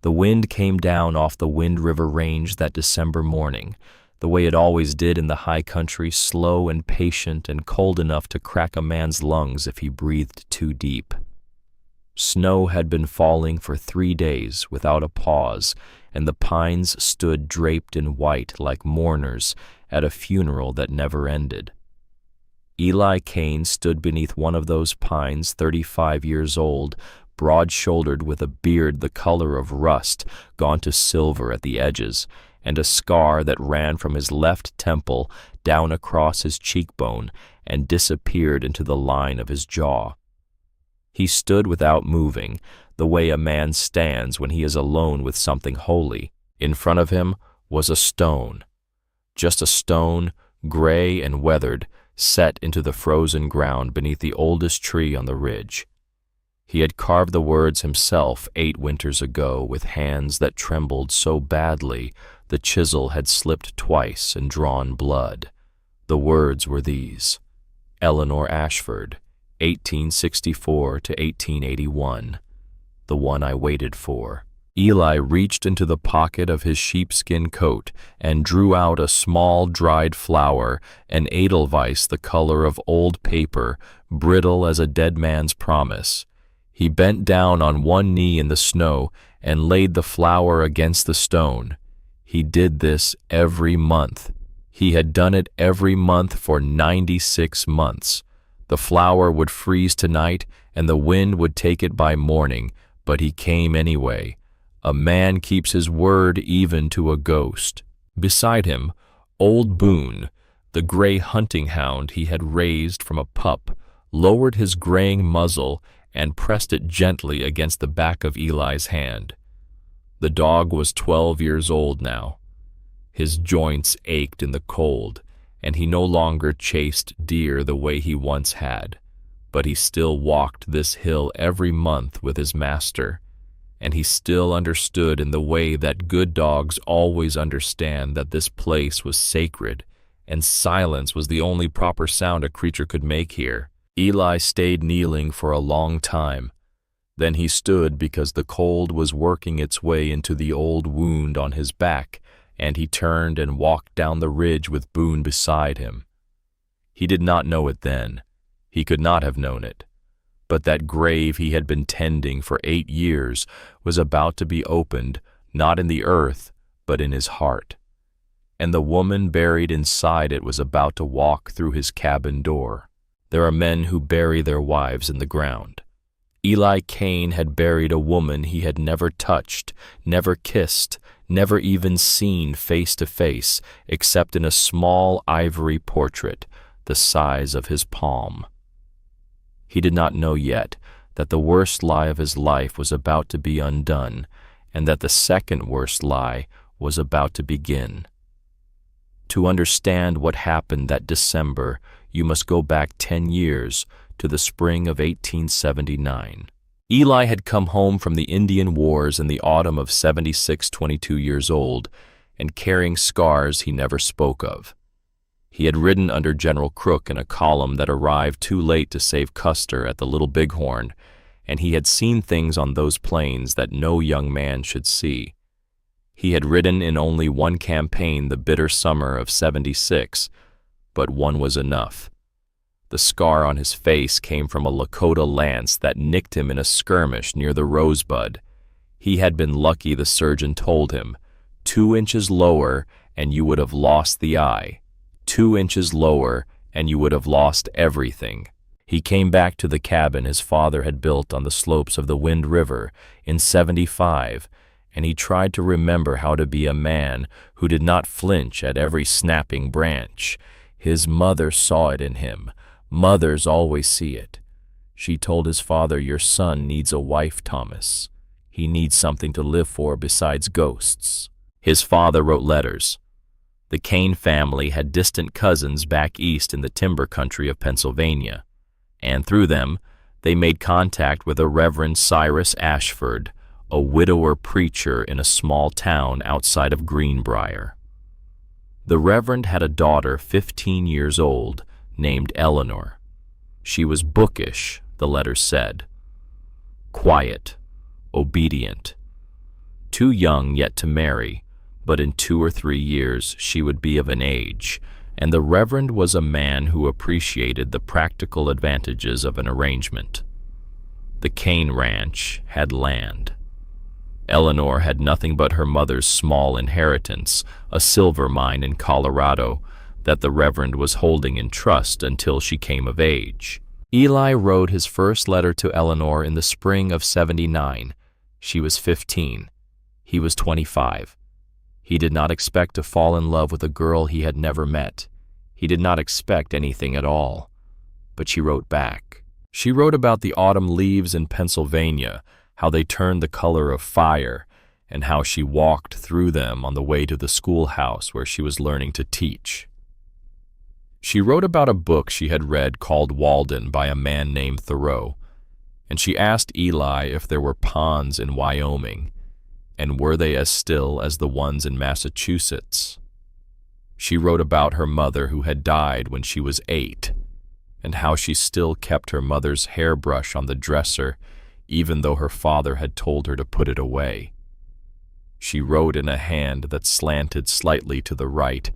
The wind came down off the Wind River Range that December morning, the way it always did in the high country, slow and patient and cold enough to crack a man's lungs if he breathed too deep. Snow had been falling for 3 days without a pause, and the pines stood draped in white like mourners at a funeral that never ended. Eli Kane stood beneath one of those pines, 35 years old, broad-shouldered with a beard the color of rust, gone to silver at the edges, and a scar that ran from his left temple down across his cheekbone and disappeared into the line of his jaw. He stood without moving, the way a man stands when he is alone with something holy. In front of him was a stone, just a stone, gray and weathered, set into the frozen ground beneath the oldest tree on the ridge. He had carved the words himself 8 winters ago with hands that trembled so badly the chisel had slipped twice and drawn blood. The words were these: Eleanor Ashford, 1864 to 1881, the one I waited for. Eli reached into the pocket of his sheepskin coat and drew out a small dried flower, an edelweiss the color of old paper, brittle as a dead man's promise. He bent down on one knee in the snow and laid the flower against the stone. He did this every month. He had done it every month for 96 months. The flower would freeze tonight and the wind would take it by morning, but he came anyway. A man keeps his word even to a ghost. Beside him, old Boone, the gray hunting hound he had raised from a pup, lowered his graying muzzle and pressed it gently against the back of Eli's hand. The dog was 12 years old now. His joints ached in the cold, and he no longer chased deer the way he once had, but he still walked this hill every month with his master, and he still understood in the way that good dogs always understand that this place was sacred, and silence was the only proper sound a creature could make here. Eli stayed kneeling for a long time. Then he stood because the cold was working its way into the old wound on his back, and he turned and walked down the ridge with Boone beside him. He did not know it then. He could not have known it. But that grave he had been tending for 8 years was about to be opened, not in the earth, but in his heart. And the woman buried inside it was about to walk through his cabin door. There are men who bury their wives in the ground. Eli Kane had buried a woman he had never touched, never kissed, never even seen face to face, except in a small ivory portrait, the size of his palm. He did not know yet that the worst lie of his life was about to be undone, and that the second worst lie was about to begin. To understand what happened that December, you must go back 10 years to the spring of 1879. Eli had come home from the Indian Wars in the autumn of 76, 22 years old, and carrying scars he never spoke of. He had ridden under General Crook in a column that arrived too late to save Custer at the Little Bighorn, and he had seen things on those plains that no young man should see. He had ridden in only one campaign the bitter summer of 76, but one was enough. The scar on his face came from a Lakota lance that nicked him in a skirmish near the Rosebud. He had been lucky, the surgeon told him. 2 inches lower and you would have lost the eye. 2 inches lower and you would have lost everything. He came back to the cabin his father had built on the slopes of the Wind River in 75, and he tried to remember how to be a man who did not flinch at every snapping branch. His mother saw it in him. Mothers always see it. She told his father, "Your son needs a wife, Thomas. He needs something to live for besides ghosts." His father wrote letters. The Kane family had distant cousins back east in the timber country of Pennsylvania, and through them they made contact with a Reverend Cyrus Ashford, a widower preacher in a small town outside of Greenbrier. The Reverend had a daughter 15 years old named Eleanor. She was bookish, the letters said, quiet, obedient. too young yet to marry, but in 2 or 3 years she would be of an age, and the Reverend was a man who appreciated the practical advantages of an arrangement. The Kane Ranch had land. Eleanor had nothing but her mother's small inheritance, a silver mine in Colorado, that the Reverend was holding in trust until she came of age. Eli wrote his first letter to Eleanor in the spring of '79. She was 15. He was 25. He did not expect to fall in love with a girl he had never met. He did not expect anything at all. But she wrote back. She wrote about the autumn leaves in Pennsylvania, how they turned the color of fire, and how she walked through them on the way to the schoolhouse where she was learning to teach. She wrote about a book she had read called Walden by a man named Thoreau, and she asked Eli if there were ponds in Wyoming, and were they as still as the ones in Massachusetts. She wrote about her mother who had died when she was 8, and how she still kept her mother's hairbrush on the dresser even though her father had told her to put it away. She wrote in a hand that slanted slightly to the right,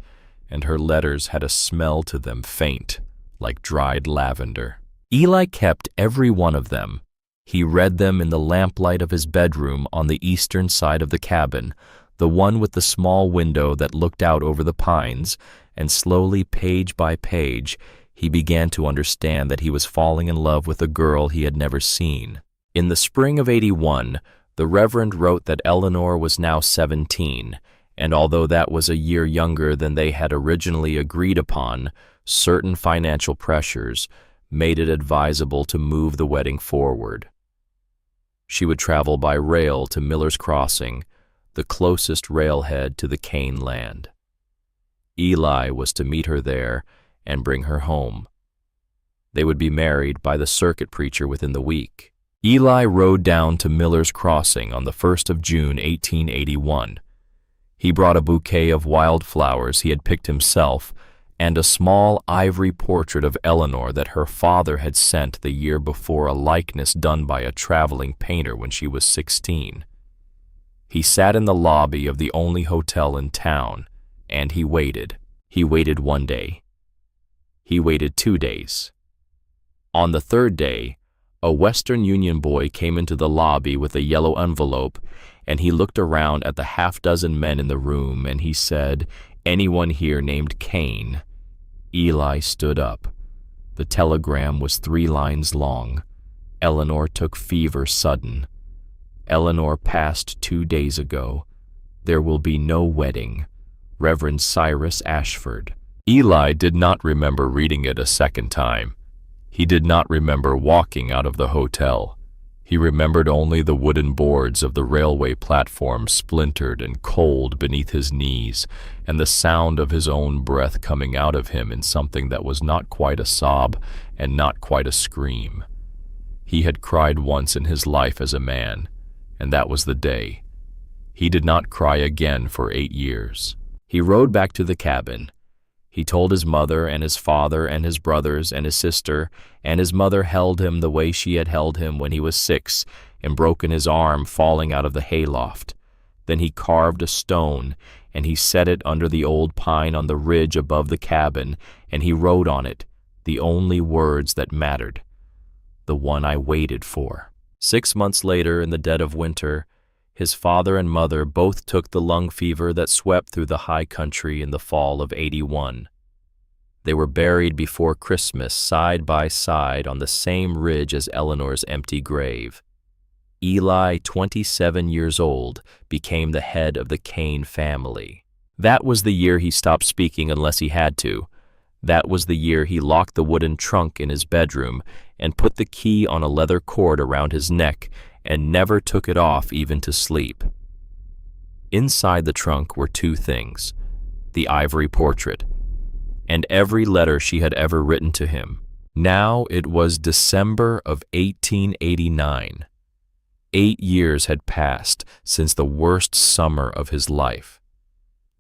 and her letters had a smell to them faint, like dried lavender. Eli kept every one of them. He read them in the lamplight of his bedroom on the eastern side of the cabin, the one with the small window that looked out over the pines, and slowly, page by page, he began to understand that he was falling in love with a girl he had never seen. In the spring of '81, the Reverend wrote that Eleanor was now 17, and although that was a year younger than they had originally agreed upon, certain financial pressures made it advisable to move the wedding forward. She would travel by rail to Miller's Crossing, the closest railhead to the Kane land. Eli was to meet her there and bring her home. They would be married by the circuit preacher within the week. Eli rode down to Miller's Crossing on the 1st of June, 1881. He brought a bouquet of wildflowers he had picked himself and a small ivory portrait of Eleanor that her father had sent the year before, a likeness done by a traveling painter when she was 16. He sat in the lobby of the only hotel in town, and he waited. He waited 1 day. He waited 2 days. On the 3rd day, a Western Union boy came into the lobby with a yellow envelope, and he looked around at the half-dozen men in the room, and he said, "Anyone here named Kane?" Eli stood up. The telegram was 3 lines long. Eleanor took fever sudden. Eleanor passed 2 days ago. There will be no wedding. Reverend Cyrus Ashford. Eli did not remember reading it a second time. He did not remember walking out of the hotel. He remembered only the wooden boards of the railway platform splintered and cold beneath his knees, and the sound of his own breath coming out of him in something that was not quite a sob and not quite a scream. He had cried once in his life as a man, and that was the day. He did not cry again for 8 years. He rode back to the cabin. He told his mother and his father and his brothers and his sister, and his mother held him the way she had held him when he was 6 and broken his arm falling out of the hayloft. Then he carved a stone, and he set it under the old pine on the ridge above the cabin, and he wrote on it the only words that mattered, "The one I waited for." 6 months later, in the dead of winter, his father and mother both took the lung fever that swept through the high country in the fall of '81. They were buried before Christmas side by side on the same ridge as Eleanor's empty grave. Eli, 27 years old, became the head of the Kane family. That was the year he stopped speaking unless he had to. That was the year he locked the wooden trunk in his bedroom and put the key on a leather cord around his neck and never took it off even to sleep. Inside the trunk were 2 things: the ivory portrait and every letter she had ever written to him. Now it was December of 1889. 8 years had passed since the worst summer of his life.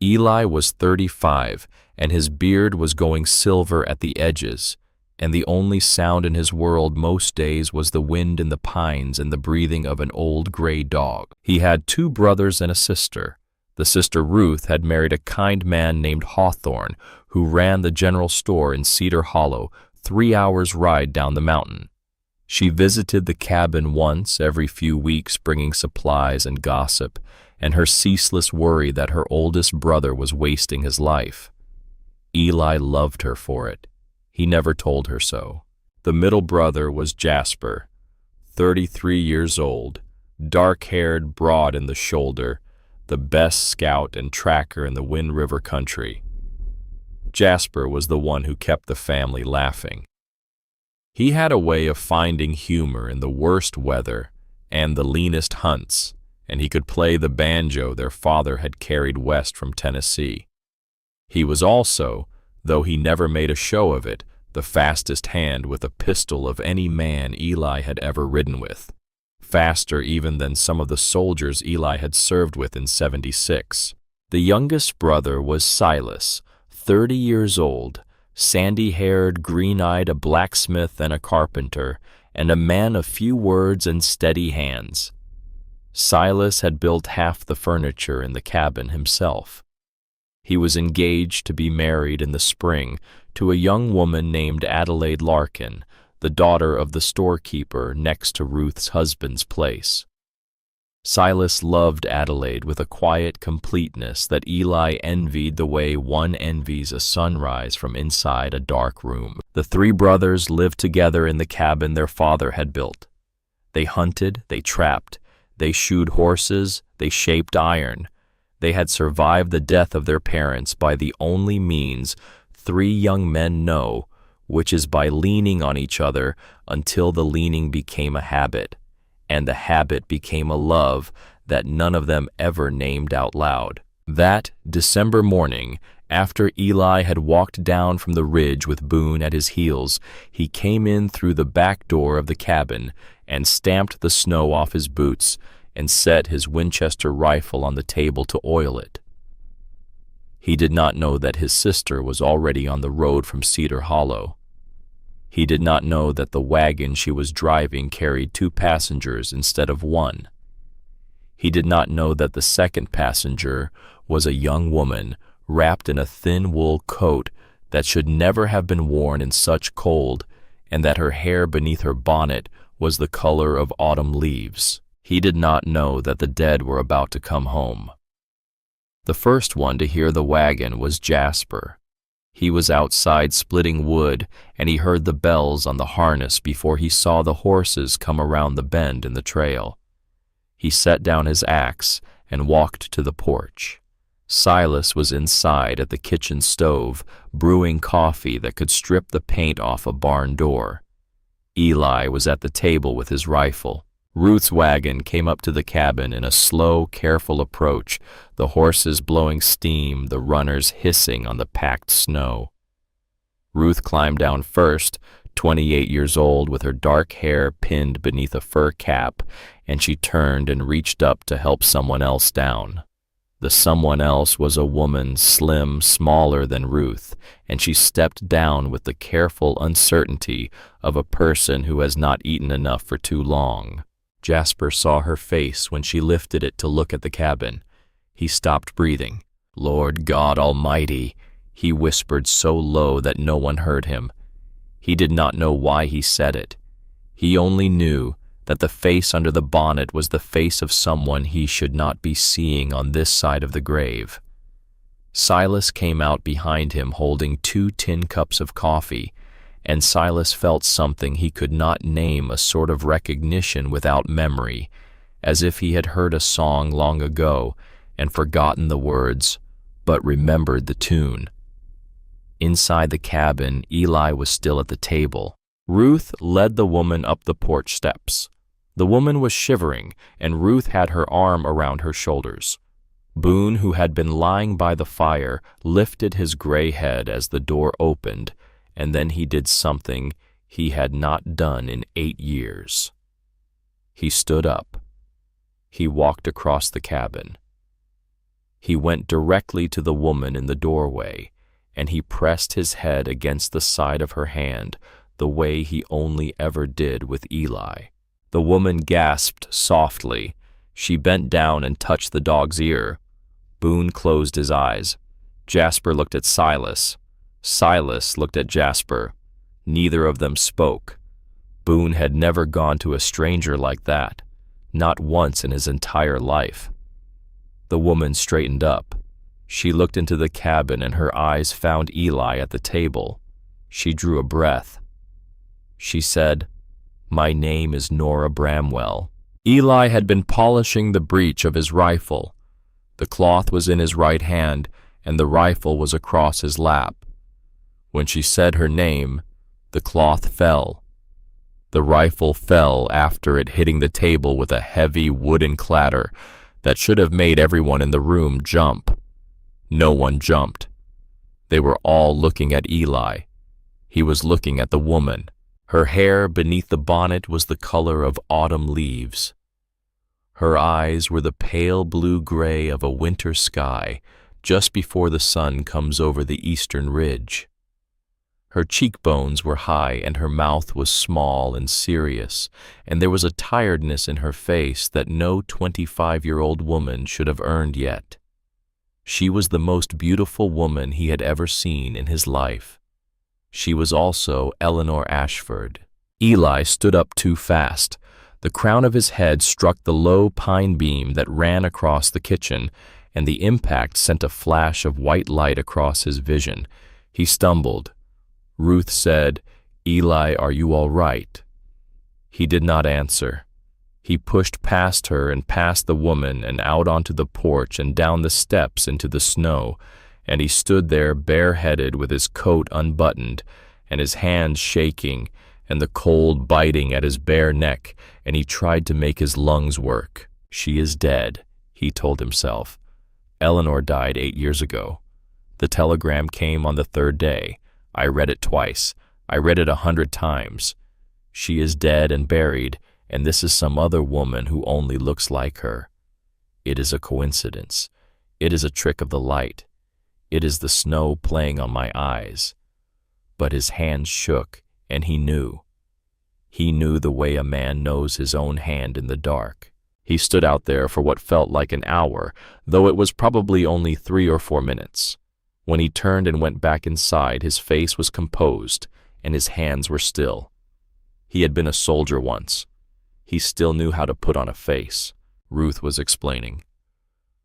Eli was 35, and his beard was going silver at the edges. and the only sound in his world most days was the wind in the pines and the breathing of an old gray dog. He had 2 brothers and a sister. The sister Ruth had married a kind man named Hawthorne, who ran the general store in Cedar Hollow, 3 hours' ride down the mountain. She visited the cabin once every few weeks, bringing supplies and gossip, and her ceaseless worry that her oldest brother was wasting his life. Eli loved her for it. He never told her so. The middle brother was Jasper, 33 years old, dark-haired, broad in the shoulder, the best scout and tracker in the Wind River country. Jasper was the one who kept the family laughing. He had a way of finding humor in the worst weather and the leanest hunts, and he could play the banjo their father had carried west from Tennessee. He was also, though he never made a show of it, the fastest hand with a pistol of any man Eli had ever ridden with, faster even than some of the soldiers Eli had served with in '76. The youngest brother was Silas, 30 years old, sandy-haired, green-eyed, a blacksmith and a carpenter, and a man of few words and steady hands. Silas had built half the furniture in the cabin himself. He was engaged to be married in the spring to a young woman named Adelaide Larkin, the daughter of the storekeeper next to Ruth's husband's place. Silas loved Adelaide with a quiet completeness that Eli envied the way one envies a sunrise from inside a dark room. The 3 brothers lived together in the cabin their father had built. They hunted, they trapped, they shoed horses, they shaped iron. They had survived the death of their parents by the only means 3 young men know, which is by leaning on each other until the leaning became a habit, and the habit became a love that none of them ever named out loud. That December morning, after Eli had walked down from the ridge with Boone at his heels, he came in through the back door of the cabin and stamped the snow off his boots and set his Winchester rifle on the table to oil it. He did not know that his sister was already on the road from Cedar Hollow. He did not know that the wagon she was driving carried 2 passengers instead of 1. He did not know that the second passenger was a young woman wrapped in a thin wool coat that should never have been worn in such cold, and that her hair beneath her bonnet was the color of autumn leaves. He did not know that the dead were about to come home. The first one to hear the wagon was Jasper. He was outside splitting wood, and he heard the bells on the harness before he saw the horses come around the bend in the trail. He set down his axe and walked to the porch. Silas was inside at the kitchen stove, brewing coffee that could strip the paint off a barn door. Eli was at the table with his rifle. Ruth's wagon came up to the cabin in a slow, careful approach, the horses blowing steam, the runners hissing on the packed snow. Ruth climbed down first, 28 years old, with her dark hair pinned beneath a fur cap, and she turned and reached up to help someone else down. The someone else was a woman, slim, smaller than Ruth, and she stepped down with the careful uncertainty of a person who has not eaten enough for too long. Jasper saw her face when she lifted it to look at the cabin. He stopped breathing. "Lord God Almighty," he whispered so low that no one heard him. He did not know why he said it. He only knew that the face under the bonnet was the face of someone he should not be seeing on this side of the grave. Silas came out behind him holding 2 tin cups of coffee, and Silas felt something he could not name, a sort of recognition without memory, as if he had heard a song long ago and forgotten the words, but remembered the tune. Inside the cabin, Eli was still at the table. Ruth led the woman up the porch steps. The woman was shivering, and Ruth had her arm around her shoulders. Boone, who had been lying by the fire, lifted his gray head as the door opened, and then he did something he had not done in 8 years. He stood up. He walked across the cabin. He went directly to the woman in the doorway, and he pressed his head against the side of her hand, the way he only ever did with Eli. The woman gasped softly. She bent down and touched the dog's ear. Boone closed his eyes. Jasper looked at Silas. Silas looked at Jasper. Neither of them spoke. Boone had never gone to a stranger like that, not once in his entire life. The woman straightened up. She looked into the cabin and her eyes found Eli at the table. She drew a breath. She said, "My name is Nora Bramwell." Eli had been polishing the breech of his rifle. The cloth was in his right hand and the rifle was across his lap. When she said her name, the cloth fell. The rifle fell after it hitting the table with a heavy wooden clatter that should have made everyone in the room jump. No one jumped. They were all looking at Eli. He was looking at the woman. Her hair beneath the bonnet was the color of autumn leaves. Her eyes were the pale blue-gray of a winter sky just before the sun comes over the eastern ridge. Her cheekbones were high and her mouth was small and serious, and there was a tiredness in her face that no 25-year-old woman should have earned yet. She was the most beautiful woman he had ever seen in his life. She was also Eleanor Ashford. Eli stood up too fast. The crown of his head struck the low pine beam that ran across the kitchen, and the impact sent a flash of white light across his vision. He stumbled. Ruth said, "Eli, are you all right?" He did not answer. He pushed past her and past the woman and out onto the porch and down the steps into the snow, and he stood there bareheaded with his coat unbuttoned and his hands shaking and the cold biting at his bare neck, and he tried to make his lungs work. "She is dead," he told himself. "Eleanor died 8 years ago. The telegram came on the 3rd day. I read it twice. I read it 100 times. She is dead and buried, and this is some other woman who only looks like her. It is a coincidence. It is a trick of the light. It is the snow playing on my eyes." But his hands shook, and he knew. He knew the way a man knows his own hand in the dark. He stood out there for what felt like an hour, though it was probably only 3 or 4 minutes. When he turned and went back inside, his face was composed, and his hands were still. He had been a soldier once. He still knew how to put on a face, Ruth was explaining.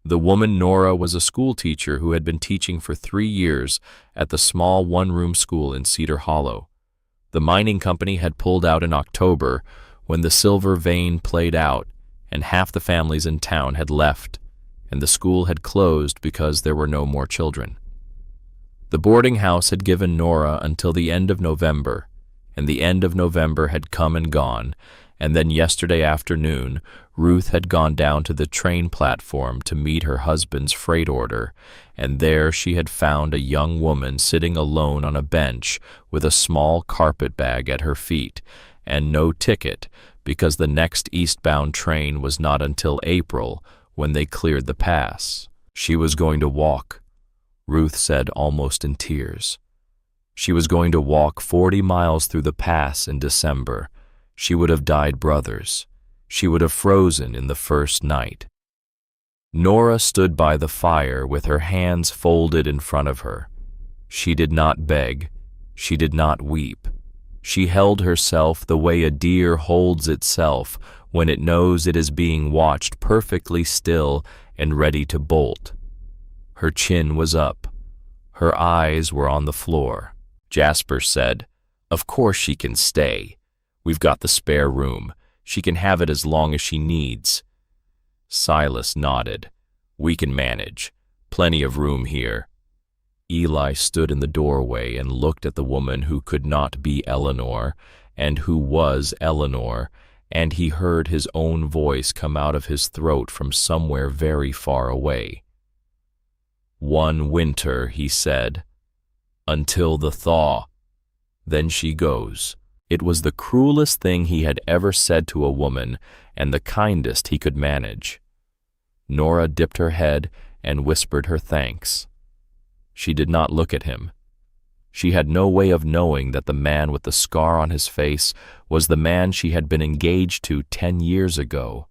The woman Nora was a school teacher who had been teaching for 3 years at the small one-room school in Cedar Hollow. The mining company had pulled out in October when the silver vein played out and half the families in town had left, and the school had closed because there were no more children. The boarding house had given Nora until the end of November, and the end of November had come and gone, and then yesterday afternoon, Ruth had gone down to the train platform to meet her husband's freight order, and there she had found a young woman sitting alone on a bench with a small carpet bag at her feet, and no ticket, because the next eastbound train was not until April when they cleared the pass. She was going to walk, Ruth said almost in tears. She was going to walk 40 miles through the pass in December. She would have died brothers. She would have frozen in the first night. Nora stood by the fire with her hands folded in front of her. She did not beg. She did not weep. She held herself the way a deer holds itself when it knows it is being watched, perfectly still and ready to bolt. Her chin was up. Her eyes were on the floor. Jasper said, "Of course she can stay. We've got the spare room. She can have it as long as she needs." Silas nodded. "We can manage. Plenty of room here." Eli stood in the doorway and looked at the woman who could not be Eleanor, and who was Eleanor, and he heard his own voice come out of his throat from somewhere very far away. "One winter," he said, "until the thaw. Then she goes." It was the cruelest thing he had ever said to a woman, and the kindest he could manage. Nora dipped her head and whispered her thanks. She did not look at him. She had no way of knowing that the man with the scar on his face was the man she had been engaged to 10 years ago,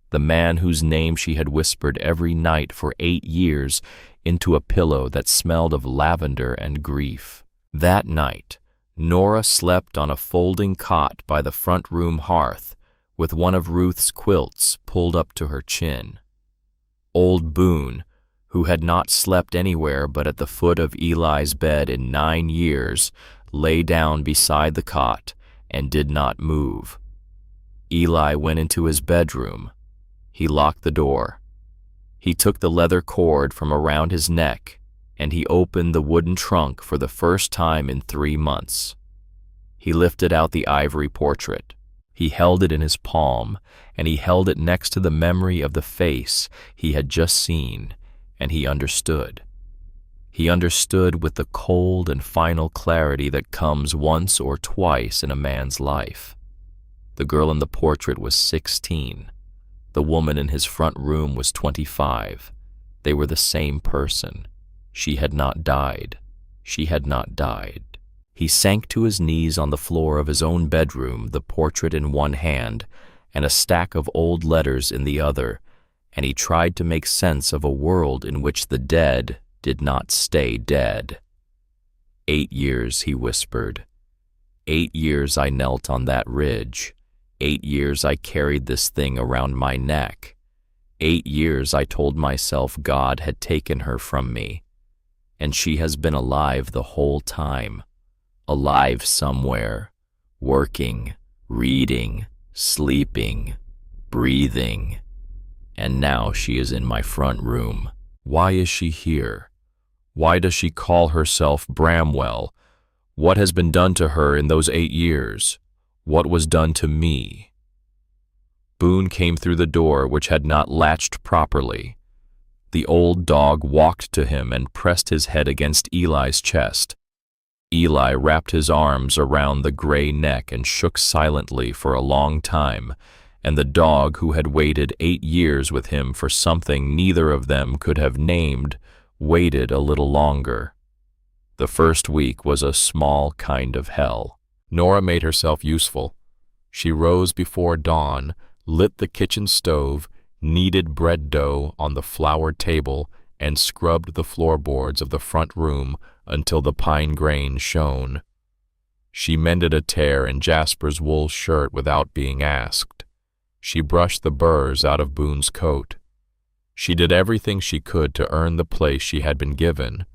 the man whose name she had whispered every night for 8 years into a pillow that smelled of lavender and grief. That night, Nora slept on a folding cot by the front room hearth, with one of Ruth's quilts pulled up to her chin. Old Boone, who had not slept anywhere but at the foot of Eli's bed in 9 years, lay down beside the cot and did not move. Eli went into his bedroom. He locked the door. He took the leather cord from around his neck, and he opened the wooden trunk for the first time in 3 months. He lifted out the ivory portrait. He held it in his palm, and he held it next to the memory of the face he had just seen, and he understood. He understood with the cold and final clarity that comes once or twice in a man's life. The girl in the portrait was 16. The woman in his front room was 25. They were the same person. She had not died. She had not died. He sank to his knees on the floor of his own bedroom, the portrait in one hand and a stack of old letters in the other, and he tried to make sense of a world in which the dead did not stay dead. 8 years, he whispered. 8 years I knelt on that ridge. 8 years I carried this thing around my neck. 8 years I told myself God had taken her from me. And she has been alive the whole time. Alive somewhere, working, reading, sleeping, breathing. And now she is in my front room. Why is she here? Why does she call herself Bramwell? What has been done to her in those 8 years? What was done to me? Boone came through the door, which had not latched properly. The old dog walked to him and pressed his head against Eli's chest. Eli wrapped his arms around the gray neck and shook silently for a long time, and the dog, who had waited 8 years with him for something neither of them could have named, waited a little longer. The first week was a small kind of hell. Nora made herself useful. She rose before dawn, lit the kitchen stove, kneaded bread dough on the floured table, and scrubbed the floorboards of the front room until the pine grains shone. She mended a tear in Jasper's wool shirt without being asked. She brushed the burrs out of Boone's coat. She did everything she could to earn the place she had been given,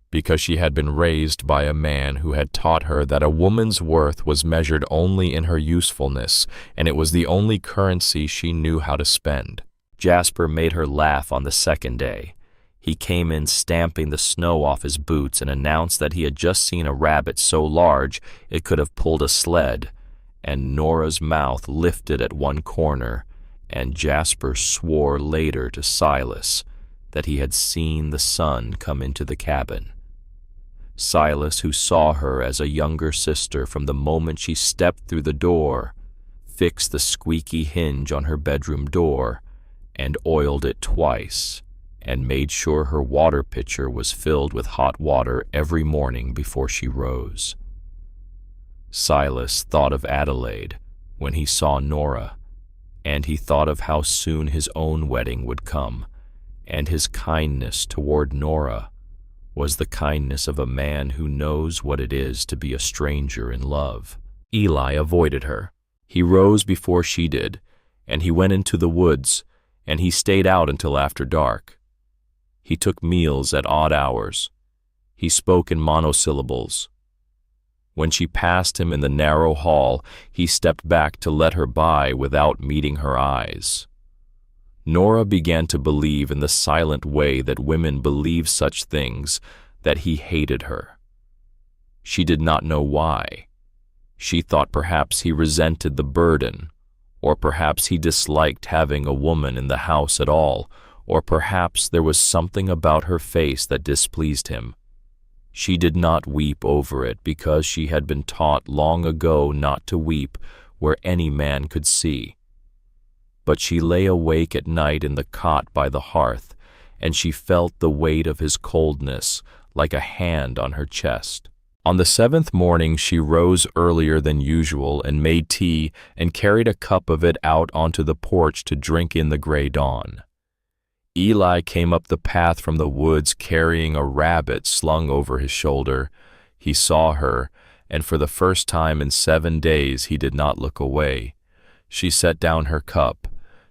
because she had been raised by a man who had taught her that a woman's worth was measured only in her usefulness, and it was the only currency she knew how to spend. Jasper made her laugh on the second day. He came in stamping the snow off his boots and announced that he had just seen a rabbit so large it could have pulled a sled, and Nora's mouth lifted at one corner, and Jasper swore later to Silas that he had seen the sun come into the cabin. Silas, who saw her as a younger sister from the moment she stepped through the door, fixed the squeaky hinge on her bedroom door and oiled it twice, and made sure her water pitcher was filled with hot water every morning before she rose. Silas thought of Adelaide when he saw Nora, and he thought of how soon his own wedding would come, and his kindness toward Nora was the kindness of a man who knows what it is to be a stranger in love. Eli avoided her. He rose before she did, and he went into the woods, and he stayed out until after dark. He took meals at odd hours. He spoke in monosyllables. When she passed him in the narrow hall, he stepped back to let her by without meeting her eyes. Nora began to believe in the silent way that women believe such things, that he hated her. She did not know why. She thought perhaps he resented the burden, or perhaps he disliked having a woman in the house at all, or perhaps there was something about her face that displeased him. She did not weep over it because she had been taught long ago not to weep where any man could see. But she lay awake at night in the cot by the hearth, and she felt the weight of his coldness like a hand on her chest. On the seventh morning she rose earlier than usual and made tea and carried a cup of it out onto the porch to drink in the gray dawn. Eli came up the path from the woods carrying a rabbit slung over his shoulder. He saw her, and for the first time in 7 days he did not look away. She set down her cup.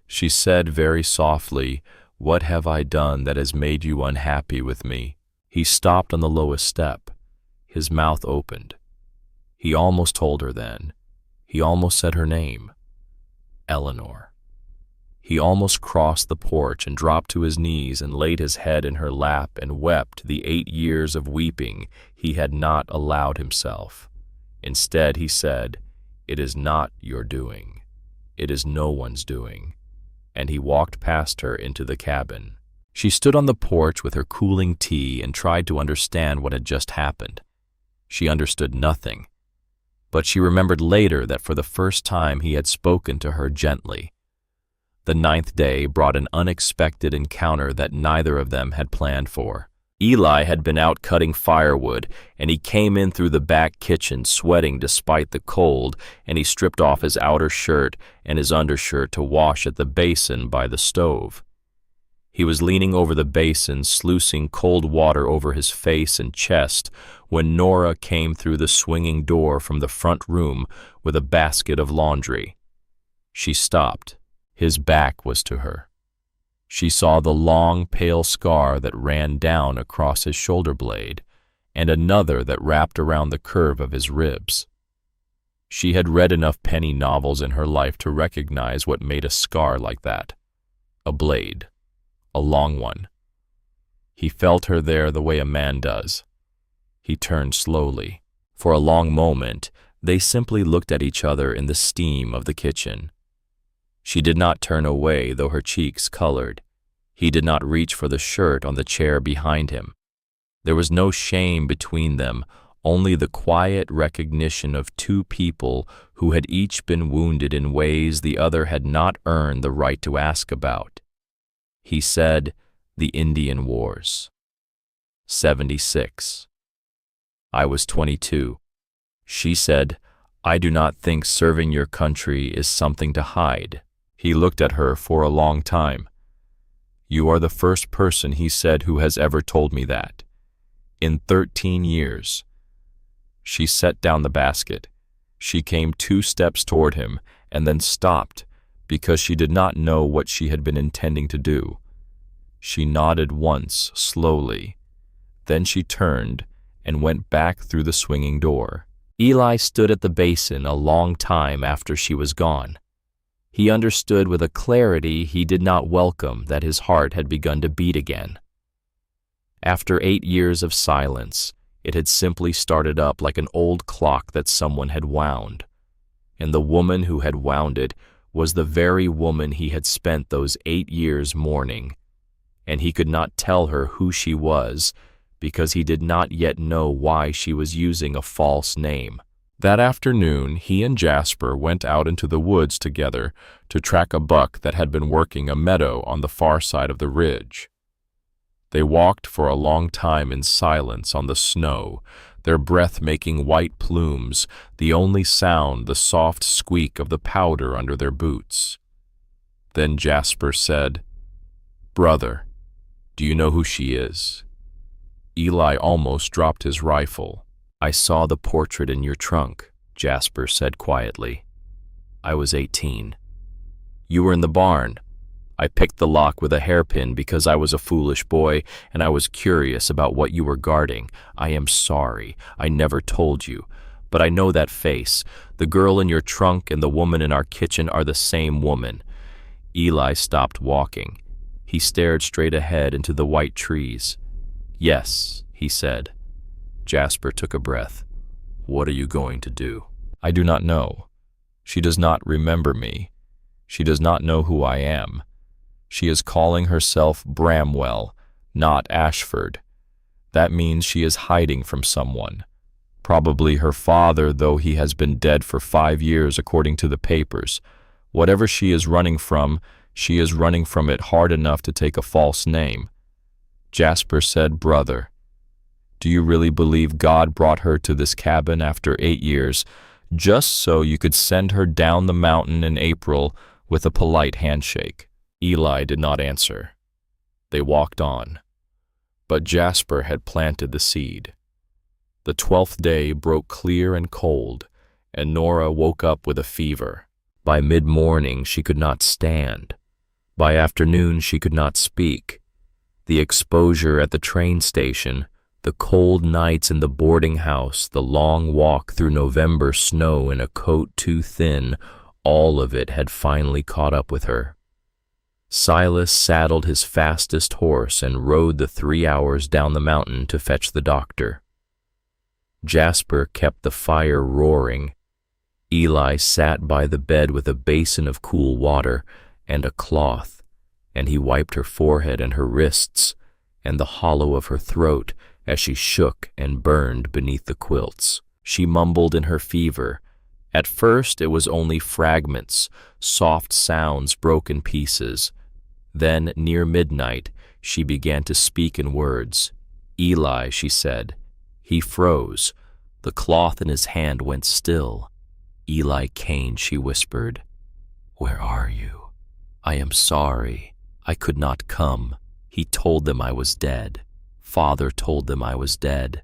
She said very softly, "What have I done that has made you unhappy with me?" He stopped on the lowest step. His mouth opened. He almost told her then. He almost said her name. Eleanor. He almost crossed the porch and dropped to his knees and laid his head in her lap and wept the 8 years of weeping he had not allowed himself. Instead, he said, "It is not your doing. It is no one's doing." And he walked past her into the cabin. She stood on the porch with her cooling tea and tried to understand what had just happened. She understood nothing, but she remembered later that for the first time he had spoken to her gently. The 9th day brought an unexpected encounter that neither of them had planned for. Eli had been out cutting firewood, and he came in through the back kitchen sweating despite the cold, and he stripped off his outer shirt and his undershirt to wash at the basin by the stove. He was leaning over the basin, sluicing cold water over his face and chest, when Nora came through the swinging door from the front room with a basket of laundry. She stopped. His back was to her. She saw the long, pale scar that ran down across his shoulder blade, and another that wrapped around the curve of his ribs. She had read enough penny novels in her life to recognize what made a scar like that. A blade. A long one. He felt her there the way a man does. He turned slowly. For a long moment, they simply looked at each other in the steam of the kitchen. She did not turn away, though her cheeks colored. He did not reach for the shirt on the chair behind him. There was no shame between them, only the quiet recognition of two people who had each been wounded in ways the other had not earned the right to ask about. He said, "The Indian Wars." 76. I was 22. She said, "I do not think serving your country is something to hide." He looked at her for a long time. "You are the first person," he said, "who has ever told me that. In 13 years. She set down the basket. She came 2 steps toward him and then stopped because she did not know what she had been intending to do. She nodded once, slowly. Then she turned and went back through the swinging door. Eli stood at the basin a long time after she was gone. He understood with a clarity he did not welcome that his heart had begun to beat again. After 8 years of silence, it had simply started up like an old clock that someone had wound. And the woman who had wound it was the very woman he had spent those 8 years mourning. And he could not tell her who she was because he did not yet know why she was using a false name. That afternoon, he and Jasper went out into the woods together to track a buck that had been working a meadow on the far side of the ridge. They walked for a long time in silence on the snow, their breath making white plumes, the only sound the soft squeak of the powder under their boots. Then Jasper said, "Brother, do you know who she is?" Eli almost dropped his rifle. "I saw the portrait in your trunk," Jasper said quietly. "I was 18. You were in the barn. I picked the lock with a hairpin because I was a foolish boy and I was curious about what you were guarding. I am sorry. I never told you. But I know that face. The girl in your trunk and the woman in our kitchen are the same woman." Eli stopped walking. He stared straight ahead into the white trees. "Yes," he said. Jasper took a breath. "What are you going to do?" "I do not know. She does not remember me. She does not know who I am. She is calling herself Bramwell, not Ashford. That means she is hiding from someone. Probably her father, though he has been dead for 5 years according to the papers. Whatever she is running from, she is running from it hard enough to take a false name." Jasper said, "Brother, Do you really believe God brought her to this cabin after 8 years, just so you could send her down the mountain in April with a polite handshake?" Eli did not answer. They walked on. But Jasper had planted the seed. The 12th day broke clear and cold, and Nora woke up with a fever. By mid-morning she could not stand. By afternoon she could not speak. The exposure at the train station, the cold nights in the boarding house, the long walk through November snow in a coat too thin, all of it had finally caught up with her. Silas saddled his fastest horse and rode the 3 hours down the mountain to fetch the doctor. Jasper kept the fire roaring. Eli sat by the bed with a basin of cool water and a cloth, and he wiped her forehead and her wrists and the hollow of her throat as she shook and burned beneath the quilts. She mumbled in her fever. At first it was only fragments, soft sounds, broken pieces. Then, near midnight, she began to speak in words. "Eli," she said. He froze. The cloth in his hand went still. "Eli Kane," she whispered. "Where are you?" "I am sorry. I could not come. He told them I was dead. Father told them I was dead.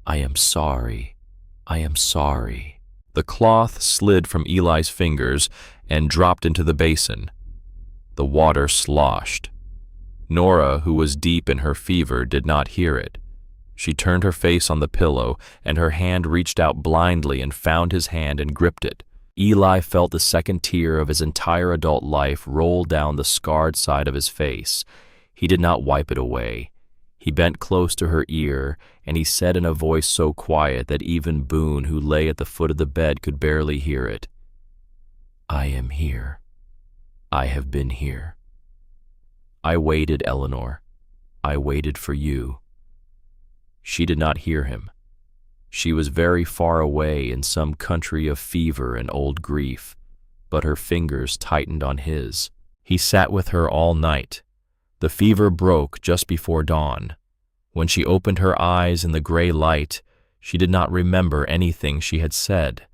I am sorry. I am sorry." The cloth slid from Eli's fingers and dropped into the basin. The water sloshed. Nora, who was deep in her fever, did not hear it. She turned her face on the pillow, and her hand reached out blindly and found his hand and gripped it. Eli felt the second tear of his entire adult life roll down the scarred side of his face. He did not wipe it away. He bent close to her ear, and he said in a voice so quiet that even Boone, who lay at the foot of the bed, could barely hear it. "I am here. I have been here. I waited, Eleanor. I waited for you." She did not hear him. She was very far away in some country of fever and old grief, but her fingers tightened on his. He sat with her all night. The fever broke just before dawn. When she opened her eyes in the gray light, she did not remember anything she had said.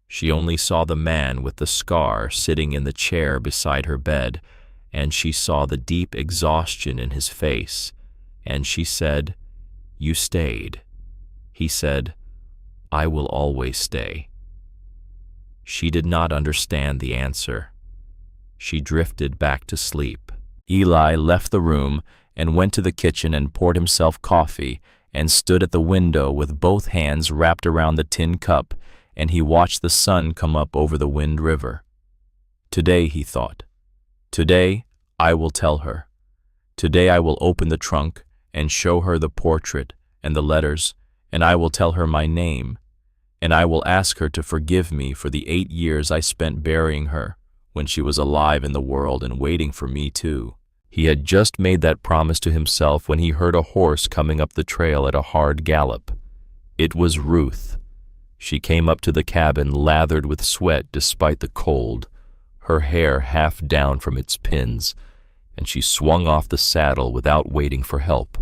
She only saw the man with the scar sitting in the chair beside her bed, and she saw the deep exhaustion in his face, and she said, "You stayed." He said, "I will always stay." She did not understand the answer. She drifted back to sleep. Eli left the room and went to the kitchen and poured himself coffee and stood at the window with both hands wrapped around the tin cup, and he watched the sun come up over the Wind River. Today, he thought, today I will tell her. Today I will open the trunk and show her the portrait and the letters, and I will tell her my name, and I will ask her to forgive me for the 8 years I spent burying her when she was alive in the world and waiting for me too. He had just made that promise to himself when he heard a horse coming up the trail at a hard gallop. It was Ruth. She came up to the cabin lathered with sweat despite the cold, her hair half down from its pins, and she swung off the saddle without waiting for help.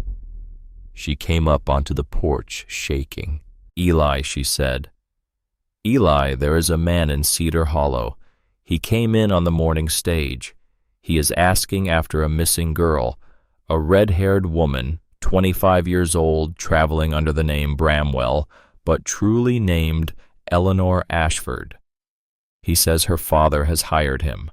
She came up onto the porch, shaking. "Eli," she said. "Eli, there is a man in Cedar Hollow. He came in on the morning stage. He is asking after a missing girl, a red-haired woman, 25 years old, traveling under the name Bramwell, but truly named Eleanor Ashford. He says her father has hired him.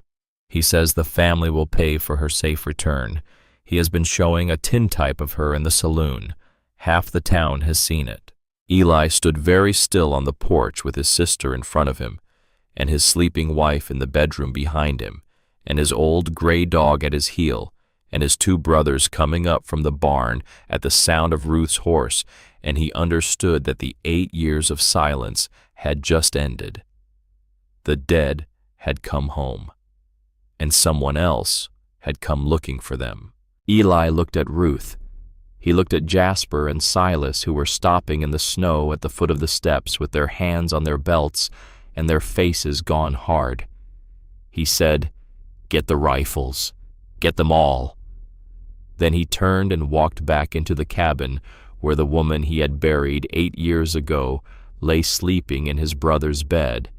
He says the family will pay for her safe return. He has been showing a tintype of her in the saloon. Half the town has seen it." Eli stood very still on the porch with his sister in front of him, and his sleeping wife in the bedroom behind him, and his old gray dog at his heel, and his 2 brothers coming up from the barn at the sound of Ruth's horse, and he understood that the 8 years of silence had just ended. The dead had come home, and someone else had come looking for them. Eli looked at Ruth. He looked at Jasper and Silas, who were stopping in the snow at the foot of the steps with their hands on their belts and their faces gone hard. He said, "Get the rifles. Get them all." Then he turned and walked back into the cabin, where the woman he had buried 8 years ago lay sleeping in his brother's bed,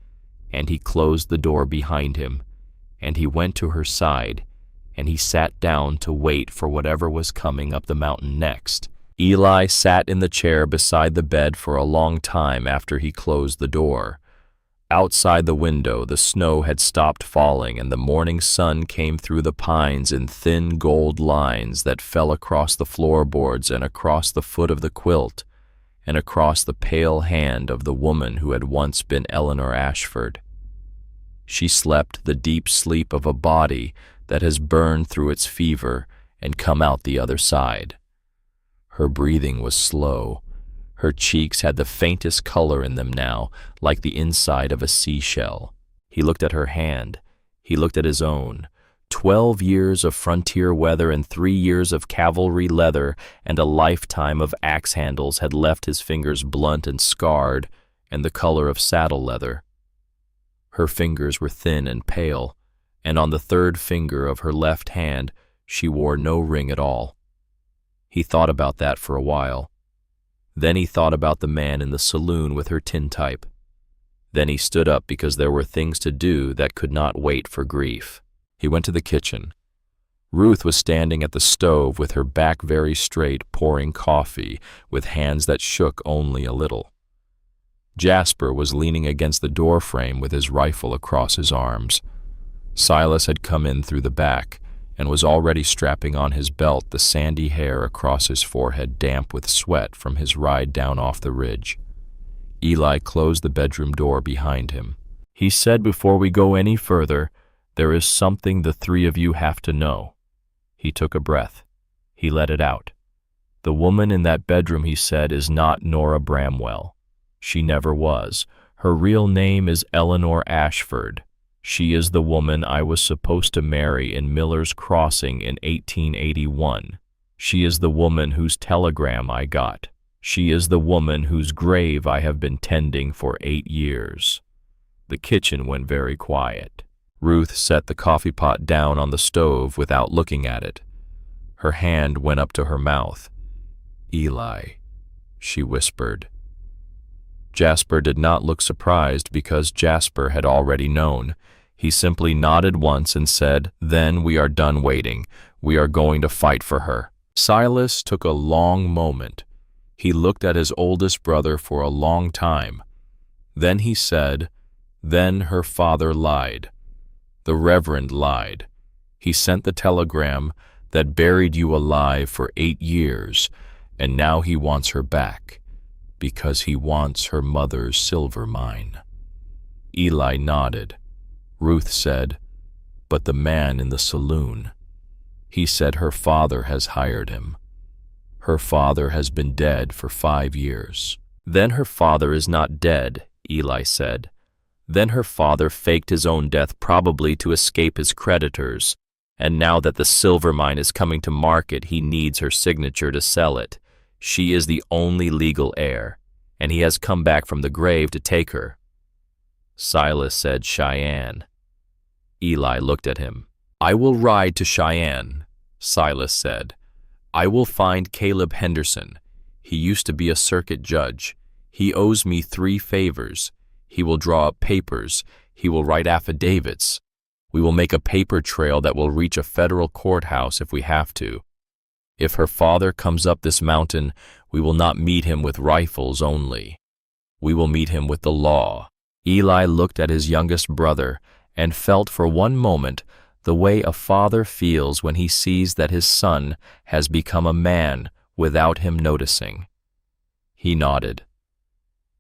and he closed the door behind him, and he went to her side, and he sat down to wait for whatever was coming up the mountain next. Eli sat in the chair beside the bed for a long time after he closed the door. Outside the window, the snow had stopped falling, and the morning sun came through the pines in thin gold lines that fell across the floorboards and across the foot of the quilt, and across the pale hand of the woman who had once been Eleanor Ashford. She slept the deep sleep of a body that has burned through its fever and come out the other side. Her breathing was slow. Her cheeks had the faintest color in them now, like the inside of a seashell. He looked at her hand. He looked at his own. 12 years of frontier weather and 3 years of cavalry leather and a lifetime of axe handles had left his fingers blunt and scarred and the color of saddle leather. Her fingers were thin and pale, and on the third finger of her left hand she wore no ring at all. He thought about that for a while. Then he thought about the man in the saloon with her tintype. Then he stood up because there were things to do that could not wait for grief. He went to the kitchen. Ruth was standing at the stove with her back very straight, pouring coffee, with hands that shook only a little. Jasper was leaning against the doorframe with his rifle across his arms. Silas had come in through the back and was already strapping on his belt, the sandy hair across his forehead damp with sweat from his ride down off the ridge. Eli closed the bedroom door behind him. He said, "Before we go any further, there is something the three of you have to know." He took a breath. He let it out. "The woman in that bedroom," he said, "is not Nora Bramwell. She never was. Her real name is Eleanor Ashford. She is the woman I was supposed to marry in Miller's Crossing in 1881. She is the woman whose telegram I got. She is the woman whose grave I have been tending for 8 years. The kitchen went very quiet. Ruth set the coffee pot down on the stove without looking at it. Her hand went up to her mouth. "Eli," she whispered. Jasper did not look surprised because Jasper had already known. He simply nodded once and said, "Then we are done waiting. We are going to fight for her." Silas took a long moment. He looked at his oldest brother for a long time. Then he said, "Then her father lied. The Reverend lied. He sent the telegram that buried you alive for 8 years, and now he wants her back, because he wants her mother's silver mine." Eli nodded. Ruth said, "But the man in the saloon. He said her father has hired him. Her father has been dead for 5 years. "Then her father is not dead," Eli said. "Then her father faked his own death probably to escape his creditors, and now that the silver mine is coming to market, he needs her signature to sell it. She is the only legal heir, and he has come back from the grave to take her." Silas said, "Cheyenne." Eli looked at him. "I will ride to Cheyenne," Silas said. "I will find Caleb Henderson. He used to be a circuit judge. He owes me 3 favors. He will draw up papers. He will write affidavits. We will make a paper trail that will reach a federal courthouse if we have to. If her father comes up this mountain, we will not meet him with rifles only. We will meet him with the law." Eli looked at his youngest brother and felt for one moment the way a father feels when he sees that his son has become a man without him noticing. He nodded.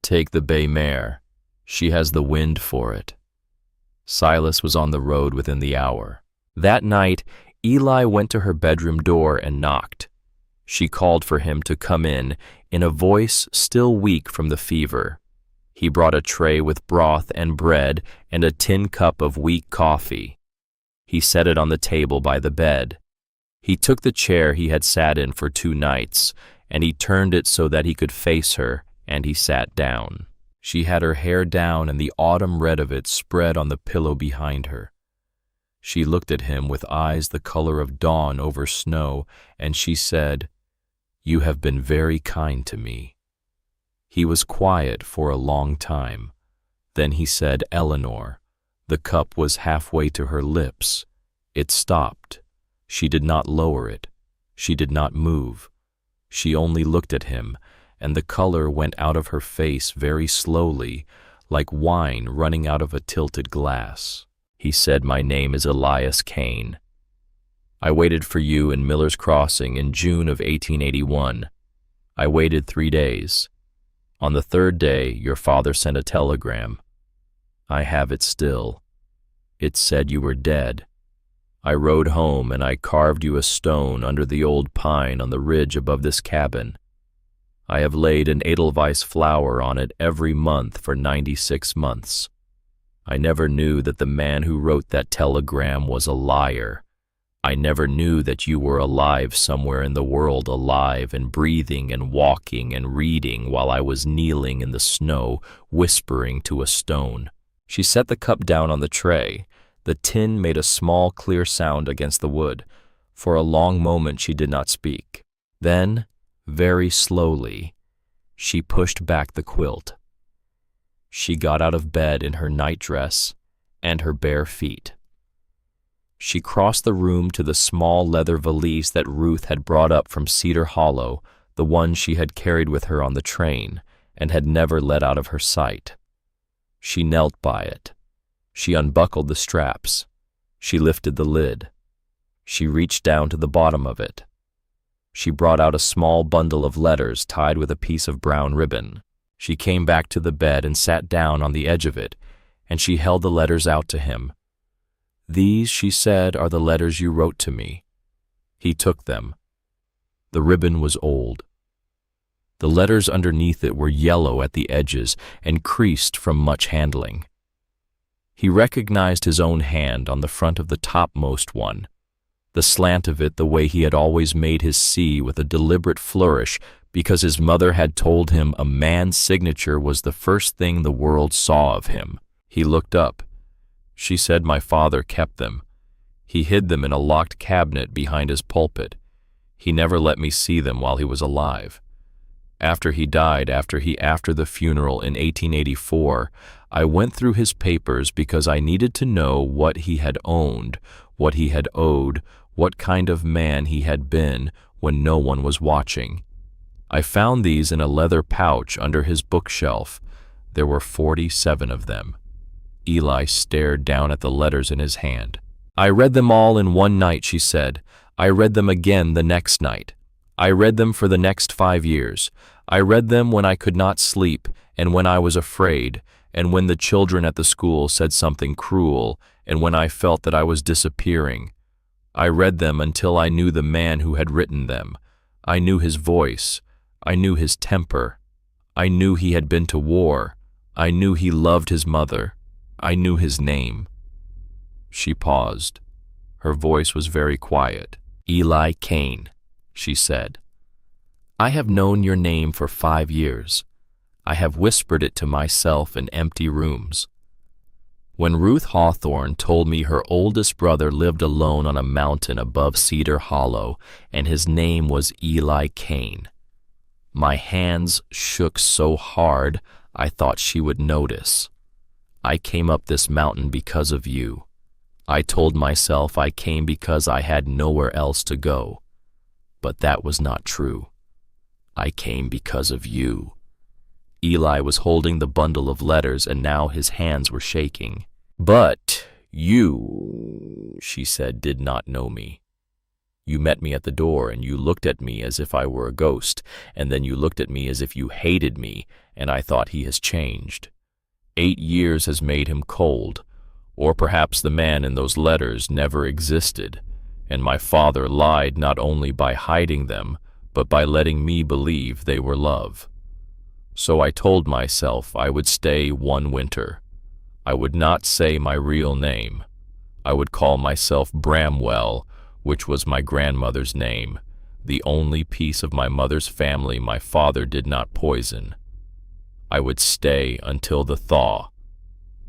"Take the bay mare. She has the wind for it." Silas was on the road within the hour. That night, Eli went to her bedroom door and knocked. She called for him to come in a voice still weak from the fever. He brought a tray with broth and bread and a tin cup of weak coffee. He set it on the table by the bed. He took the chair he had sat in for 2 nights, and he turned it so that he could face her, and he sat down. She had her hair down and the autumn red of it spread on the pillow behind her. She looked at him with eyes the color of dawn over snow, and she said, You have been very kind to me." He was quiet for a long time. Then he said, "Eleanor." The cup was halfway to her lips. It stopped. She did not lower it. She did not move. She only looked at him, and the color went out of her face very slowly, like wine running out of a tilted glass. He said, "My name is Elias Kane. I waited for you in Miller's Crossing in June of 1881. I waited 3 days. On the 3rd day, your father sent a telegram. I have it still. It said you were dead. I rode home and I carved you a stone under the old pine on the ridge above this cabin. I have laid an Edelweiss flower on it every month for 96 months. I never knew that the man who wrote that telegram was a liar. I never knew that you were alive somewhere in the world, alive and breathing and walking and reading while I was kneeling in the snow, whispering to a stone." She set the cup down on the tray. The tin made a small, clear sound against the wood. For a long moment she did not speak. Then, very slowly, she pushed back the quilt. She got out of bed in her nightdress and her bare feet. She crossed the room to the small leather valise that Ruth had brought up from Cedar Hollow, the one she had carried with her on the train and had never let out of her sight. She knelt by it. She unbuckled the straps. She lifted the lid. She reached down to the bottom of it. She brought out a small bundle of letters tied with a piece of brown ribbon. She came back to the bed and sat down on the edge of it, and she held the letters out to him. "These," she said, "are the letters you wrote to me." He took them. The ribbon was old. The letters underneath it were yellow at the edges and creased from much handling. He recognized his own hand on the front of the topmost one, the slant of it the way he had always made his C with a deliberate flourish because his mother had told him a man's signature was the first thing the world saw of him. He looked up. She said my father kept them. He hid them in a locked cabinet behind his pulpit. He never let me see them while he was alive. After he died, after the funeral in 1884, I went through his papers because I needed to know what he had owned, what he had owed, what kind of man he had been when no one was watching. I found these in a leather pouch under his bookshelf. There were 47 of them. Eli stared down at the letters in his hand. "I read them all in one night," she said. "I read them again the next night. I read them for the next 5 years. I read them when I could not sleep, and when I was afraid, and when the children at the school said something cruel, and when I felt that I was disappearing. I read them until I knew the man who had written them. I knew his voice. I knew his temper. I knew he had been to war. I knew he loved his mother. I knew his name." She paused. Her voice was very quiet. "Eli Kane," she said. "I have known your name for 5 years. I have whispered it to myself in empty rooms. When Ruth Hawthorne told me her oldest brother lived alone on a mountain above Cedar Hollow and his name was Eli Kane, my hands shook so hard I thought she would notice. I came up this mountain because of you. I told myself I came because I had nowhere else to go. But that was not true. I came because of you." Eli was holding the bundle of letters and now his hands were shaking. "But you," she said, "did not know me. You met me at the door and you looked at me as if I were a ghost, and then you looked at me as if you hated me, and I thought he has changed. 8 years has made him cold, or perhaps the man in those letters never existed, and my father lied not only by hiding them, but by letting me believe they were love. So I told myself I would stay 1 winter. I would not say my real name. I would call myself Bramwell, which was my grandmother's name, the only piece of my mother's family my father did not poison. I would stay until the thaw,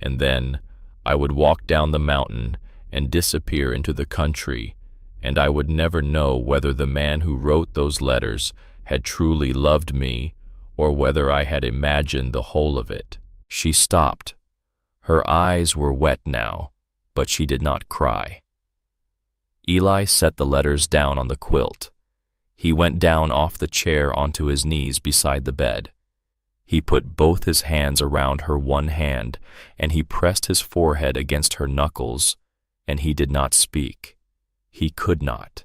and then I would walk down the mountain and disappear into the country, and I would never know whether the man who wrote those letters had truly loved me or whether I had imagined the whole of it. She stopped. Her eyes were wet now, but she did not cry. Eli set the letters down on the quilt. He went down off the chair onto his knees beside the bed. He put both his hands around her one hand, and he pressed his forehead against her knuckles, and he did not speak. He could not.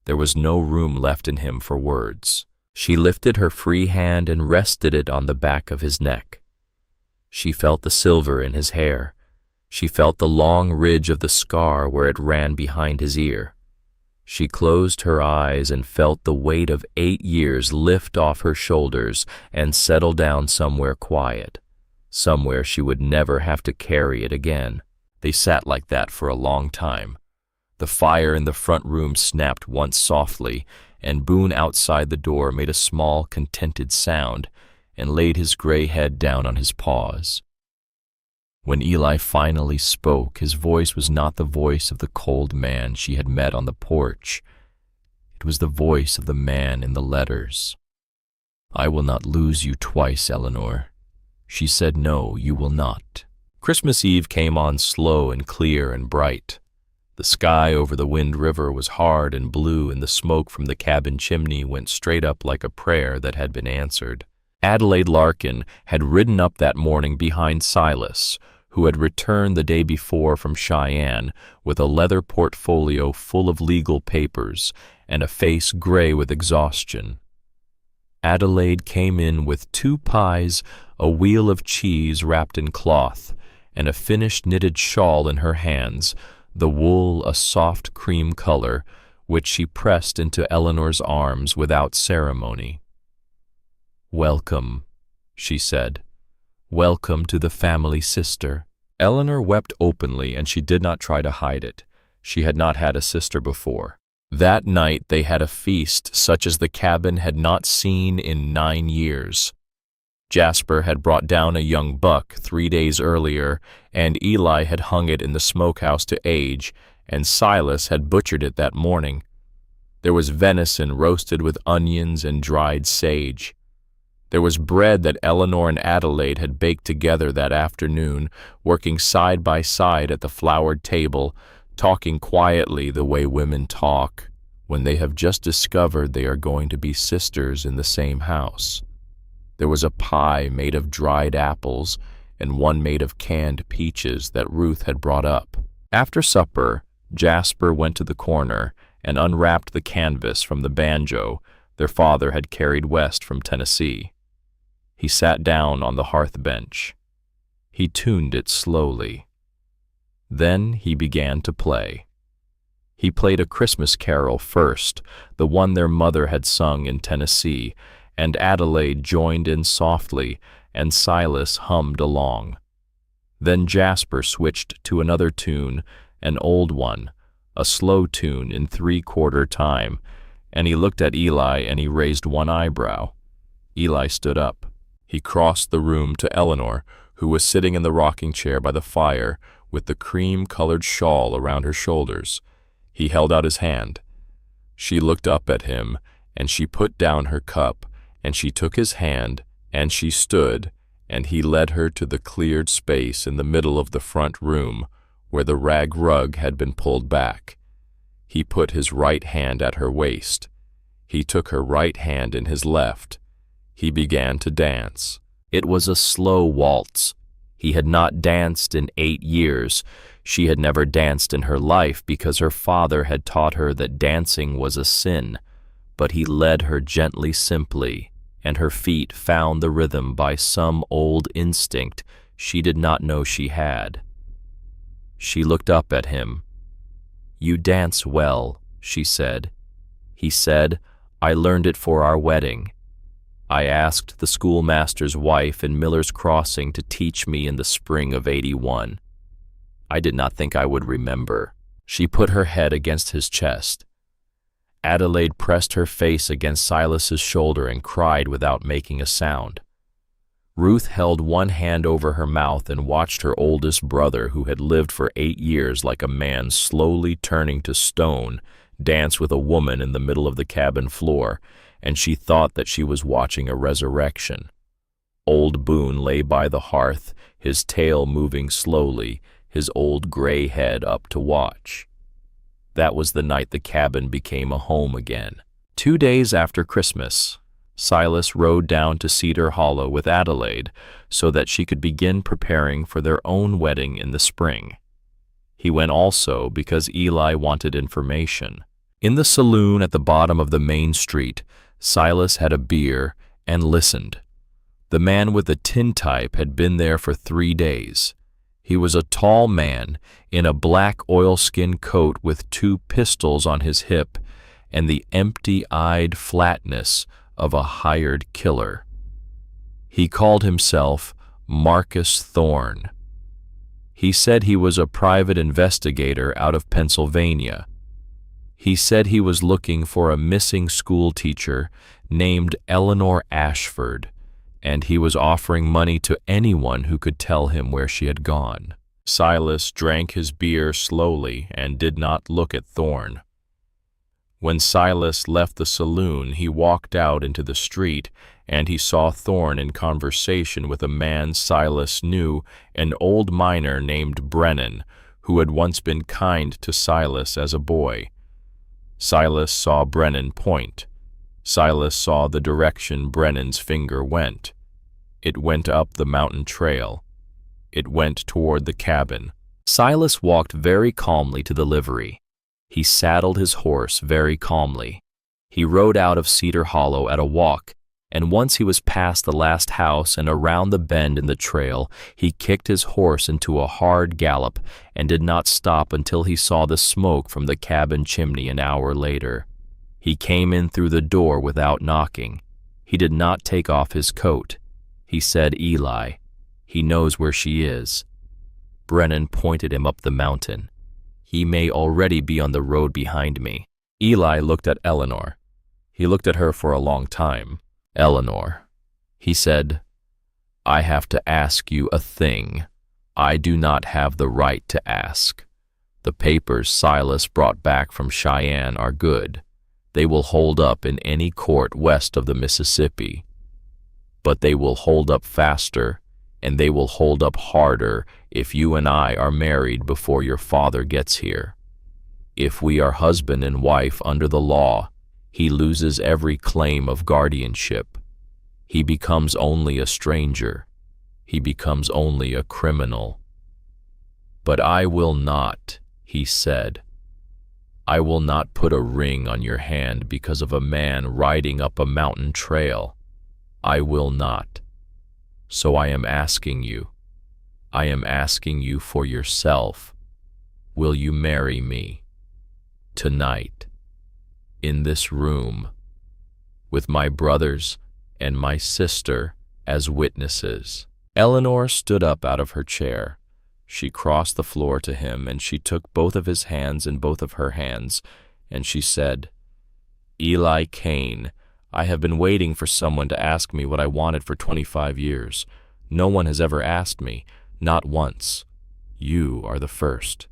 There was no room left in him for words. She lifted her free hand and rested it on the back of his neck. She felt the silver in his hair. She felt the long ridge of the scar where it ran behind his ear. She closed her eyes and felt the weight of 8 years lift off her shoulders and settle down somewhere quiet, somewhere she would never have to carry it again. They sat like that for a long time. The fire in the front room snapped once softly, and Boone outside the door made a small, contented sound and laid his gray head down on his paws. When Eli finally spoke, his voice was not the voice of the cold man she had met on the porch. It was the voice of the man in the letters. "I will not lose you twice, Eleanor." She said, "No, you will not." Christmas Eve came on slow and clear and bright. The sky over the Wind River was hard and blue, and the smoke from the cabin chimney went straight up like a prayer that had been answered. Adelaide Larkin had ridden up that morning behind Silas, who had returned the day before from Cheyenne with a leather portfolio full of legal papers and a face gray with exhaustion. Adelaide came in with 2 pies, a wheel of cheese wrapped in cloth, and a finished knitted shawl in her hands, the wool a soft cream color, which she pressed into Eleanor's arms without ceremony. "Welcome," she said. "Welcome to the family, sister." Eleanor wept openly, and she did not try to hide it. She had not had a sister before. That night they had a feast such as the cabin had not seen in 9 years. Jasper had brought down a young buck 3 days earlier, and Eli had hung it in the smokehouse to age, and Silas had butchered it that morning. There was venison roasted with onions and dried sage. There was bread that Eleanor and Adelaide had baked together that afternoon, working side by side at the floured table, talking quietly the way women talk when they have just discovered they are going to be sisters in the same house. There was a pie made of dried apples and one made of canned peaches that Ruth had brought up. After supper, Jasper went to the corner and unwrapped the canvas from the banjo their father had carried west from Tennessee. He sat down on the hearth bench. He tuned it slowly. Then he began to play. He played a Christmas carol first, the one their mother had sung in Tennessee, and Adelaide joined in softly, and Silas hummed along. Then Jasper switched to another tune, an old one, a slow tune in 3/4 time, and he looked at Eli and he raised one eyebrow. Eli stood up. He crossed the room to Eleanor, who was sitting in the rocking chair by the fire with the cream-colored shawl around her shoulders. He held out his hand. She looked up at him, and she put down her cup, and she took his hand, and she stood, and he led her to the cleared space in the middle of the front room, where the rag rug had been pulled back. He put his right hand at her waist. He took her right hand in his left. He began to dance. It was a slow waltz. He had not danced in 8 years. She had never danced in her life because her father had taught her that dancing was a sin. But he led her gently, simply, and her feet found the rhythm by some old instinct she did not know she had. She looked up at him. "You dance well," she said. He said, "I learned it for our wedding. I asked the schoolmaster's wife in Miller's Crossing to teach me in the spring of '81. I did not think I would remember." She put her head against his chest. Adelaide pressed her face against Silas's shoulder and cried without making a sound. Ruth held one hand over her mouth and watched her oldest brother, who had lived for 8 years like a man slowly turning to stone, dance with a woman in the middle of the cabin floor, and she thought that she was watching a resurrection. Old Boone lay by the hearth, his tail moving slowly, his old gray head up to watch. That was the night the cabin became a home again. 2 days after Christmas, Silas rode down to Cedar Hollow with Adelaide so that she could begin preparing for their own wedding in the spring. He went also because Eli wanted information. In the saloon at the bottom of the main street, Silas had a beer and listened. The man with the tintype had been there for 3 days. He was a tall man in a black oilskin coat with 2 pistols on his hip and the empty-eyed flatness of a hired killer. He called himself Marcus Thorne. He said he was a private investigator out of Pennsylvania. He said he was looking for a missing school teacher named Eleanor Ashford, and he was offering money to anyone who could tell him where she had gone. Silas drank his beer slowly and did not look at Thorne. When Silas left the saloon, he walked out into the street, and he saw Thorne in conversation with a man Silas knew, an old miner named Brennan, who had once been kind to Silas as a boy. Silas saw Brennan point. Silas saw the direction Brennan's finger went. It went up the mountain trail. It went toward the cabin. Silas walked very calmly to the livery. He saddled his horse very calmly. He rode out of Cedar Hollow at a walk, and once he was past the last house and around the bend in the trail, he kicked his horse into a hard gallop and did not stop until he saw the smoke from the cabin chimney an hour later. He came in through the door without knocking. He did not take off his coat. He said, "Eli, he knows where she is." Brennan pointed him up the mountain. "He may already be on the road behind me." Eli looked at Eleanor. He looked at her for a long time. "Eleanor," he said, "I have to ask you a thing. I do not have the right to ask. The papers Silas brought back from Cheyenne are good. They will hold up in any court west of the Mississippi. But they will hold up faster, and they will hold up harder if you and I are married before your father gets here. If we are husband and wife under the law, he loses every claim of guardianship. He becomes only a stranger. He becomes only a criminal. But I will not," he said. "I will not put a ring on your hand because of a man riding up a mountain trail. I will not. So I am asking you for yourself. Will you marry me? Tonight. In this room. With my brothers and my sister as witnesses." Eleanor stood up out of her chair. She crossed the floor to him, and she took both of his hands in both of her hands, and she said, "Eli Kane, I have been waiting for someone to ask me what I wanted for 25 years. No one has ever asked me, not once. You are the first."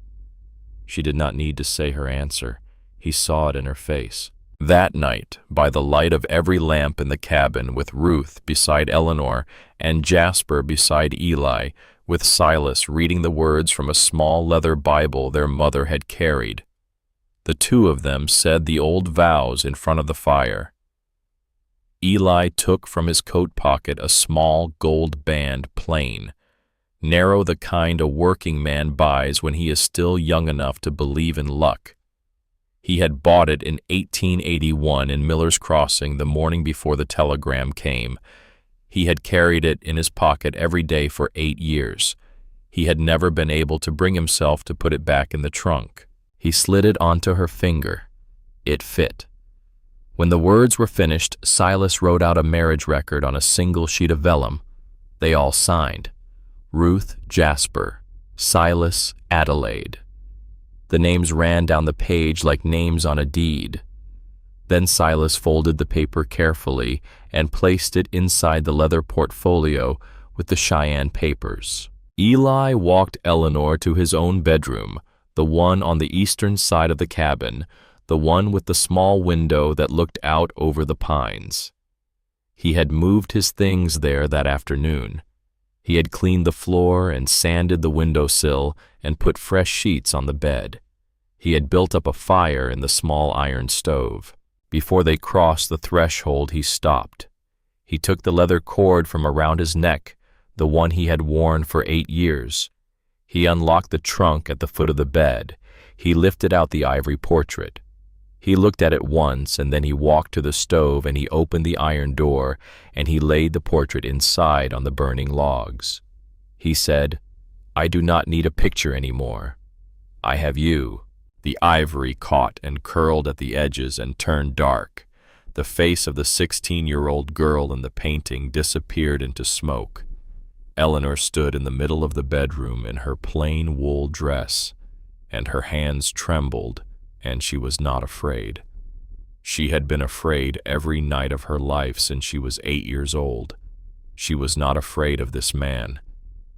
She did not need to say her answer. He saw it in her face. That night, by the light of every lamp in the cabin, with Ruth beside Eleanor and Jasper beside Eli, with Silas reading the words from a small leather Bible their mother had carried, the two of them said the old vows in front of the fire. Eli took from his coat pocket a small gold band, plain, narrow, the kind a working man buys when he is still young enough to believe in luck. He had bought it in 1881 in Miller's Crossing the morning before the telegram came. He had carried it in his pocket every day for 8 years. He had never been able to bring himself to put it back in the trunk. He slid it onto her finger. It fit. When the words were finished, Silas wrote out a marriage record on a single sheet of vellum. They all signed. Ruth, Jasper, Silas, Adelaide. The names ran down the page like names on a deed. Then Silas folded the paper carefully and placed it inside the leather portfolio with the Cheyenne papers. Eli walked Eleanor to his own bedroom, the one on the eastern side of the cabin, the one with the small window that looked out over the pines. He had moved his things there that afternoon. He had cleaned the floor and sanded the windowsill and put fresh sheets on the bed. He had built up a fire in the small iron stove. Before they crossed the threshold, he stopped. He took the leather cord from around his neck, the one he had worn for 8 years. He unlocked the trunk at the foot of the bed. He lifted out the ivory portrait. He looked at it once, and then he walked to the stove and he opened the iron door and he laid the portrait inside on the burning logs. He said, "I do not need a picture anymore. I have you." The ivory caught and curled at the edges and turned dark. The face of the 16-year-old girl in the painting disappeared into smoke. Eleanor stood in the middle of the bedroom in her plain wool dress, and her hands trembled, and she was not afraid. She had been afraid every night of her life since she was 8 years old. She was not afraid of this man.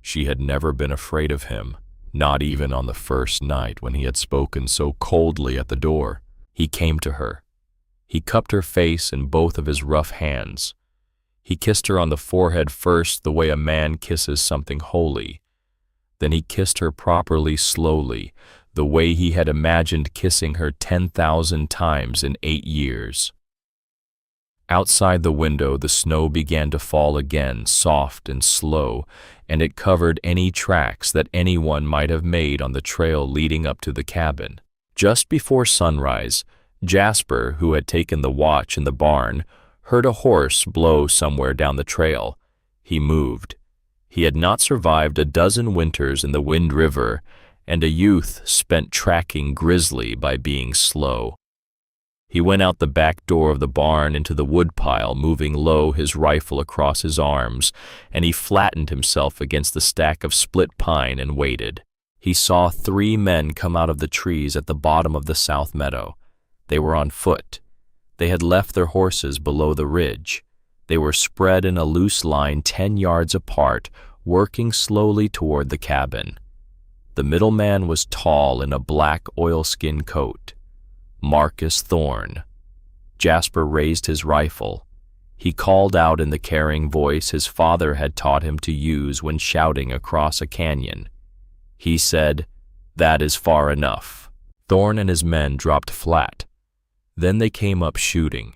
She had never been afraid of him, not even on the first night when he had spoken so coldly at the door. He came to her. He cupped her face in both of his rough hands. He kissed her on the forehead first, the way a man kisses something holy. Then he kissed her properly, slowly, the way he had imagined kissing her 10,000 times in 8 years. Outside the window, the snow began to fall again, soft and slow, and it covered any tracks that anyone might have made on the trail leading up to the cabin. Just before sunrise, Jasper, who had taken the watch in the barn, heard a horse blow somewhere down the trail. He moved. He had not survived a dozen winters in the Wind River, and a youth spent tracking grizzly by being slow. He went out the back door of the barn into the woodpile, moving low, his rifle across his arms, and he flattened himself against the stack of split pine and waited. He saw 3 men come out of the trees at the bottom of the south meadow. They were on foot. They had left their horses below the ridge. They were spread in a loose line 10 yards apart, working slowly toward the cabin. The middle man was tall in a black oilskin coat. Marcus Thorne. Jasper raised his rifle. He called out in the carrying voice his father had taught him to use when shouting across a canyon. He said, "That is far enough." Thorne and his men dropped flat. Then they came up shooting.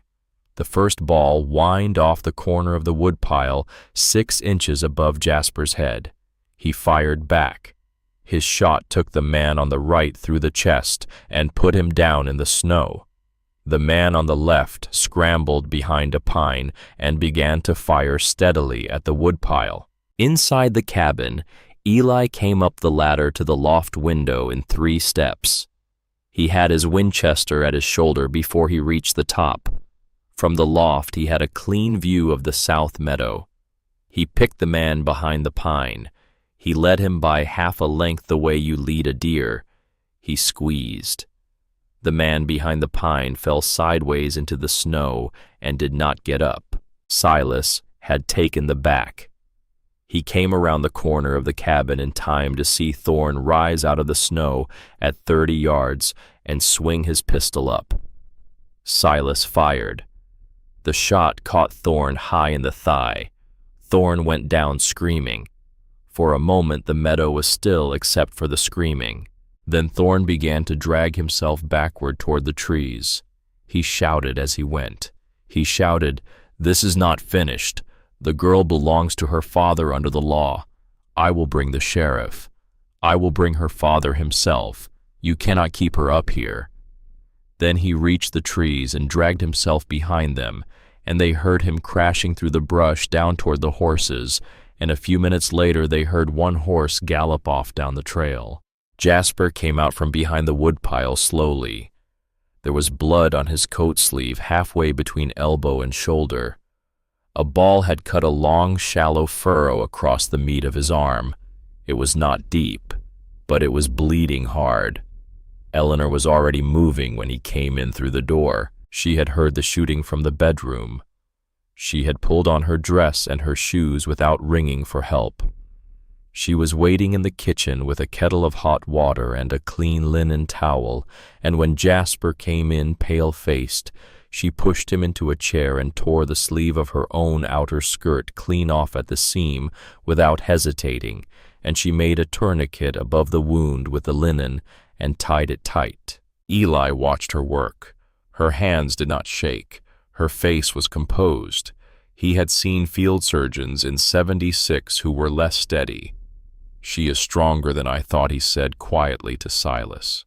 The first ball whined off the corner of the woodpile 6 inches above Jasper's head. He fired back. His shot took the man on the right through the chest and put him down in the snow. The man on the left scrambled behind a pine and began to fire steadily at the woodpile. Inside the cabin, Eli came up the ladder to the loft window in 3 steps. He had his Winchester at his shoulder before he reached the top. From the loft, he had a clean view of the south meadow. He picked the man behind the pine. He led him by half a length the way you lead a deer. He squeezed. The man behind the pine fell sideways into the snow and did not get up. Silas had taken the back. He came around the corner of the cabin in time to see Thorne rise out of the snow at 30 yards and swing his pistol up. Silas fired. The shot caught Thorne high in the thigh. Thorne went down screaming. For a moment the meadow was still except for the screaming. Then Thorne began to drag himself backward toward the trees. He shouted as he went. He shouted, "This is not finished. The girl belongs to her father under the law. I will bring the sheriff. I will bring her father himself. You cannot keep her up here." Then he reached the trees and dragged himself behind them, and they heard him crashing through the brush down toward the horses, and a few minutes later they heard one horse gallop off down the trail. Jasper came out from behind the woodpile slowly. There was blood on his coat sleeve halfway between elbow and shoulder. A ball had cut a long, shallow furrow across the meat of his arm. It was not deep, but it was bleeding hard. Eleanor was already moving when he came in through the door. She had heard the shooting from the bedroom. She had pulled on her dress and her shoes without ringing for help. She was waiting in the kitchen with a kettle of hot water and a clean linen towel, and when Jasper came in pale-faced, she pushed him into a chair and tore the sleeve of her own outer skirt clean off at the seam without hesitating, and she made a tourniquet above the wound with the linen and tied it tight. Eli watched her work. Her hands did not shake. Her face was composed. He had seen field surgeons in '76 who were less steady. "She is stronger than I thought," he said quietly to Silas.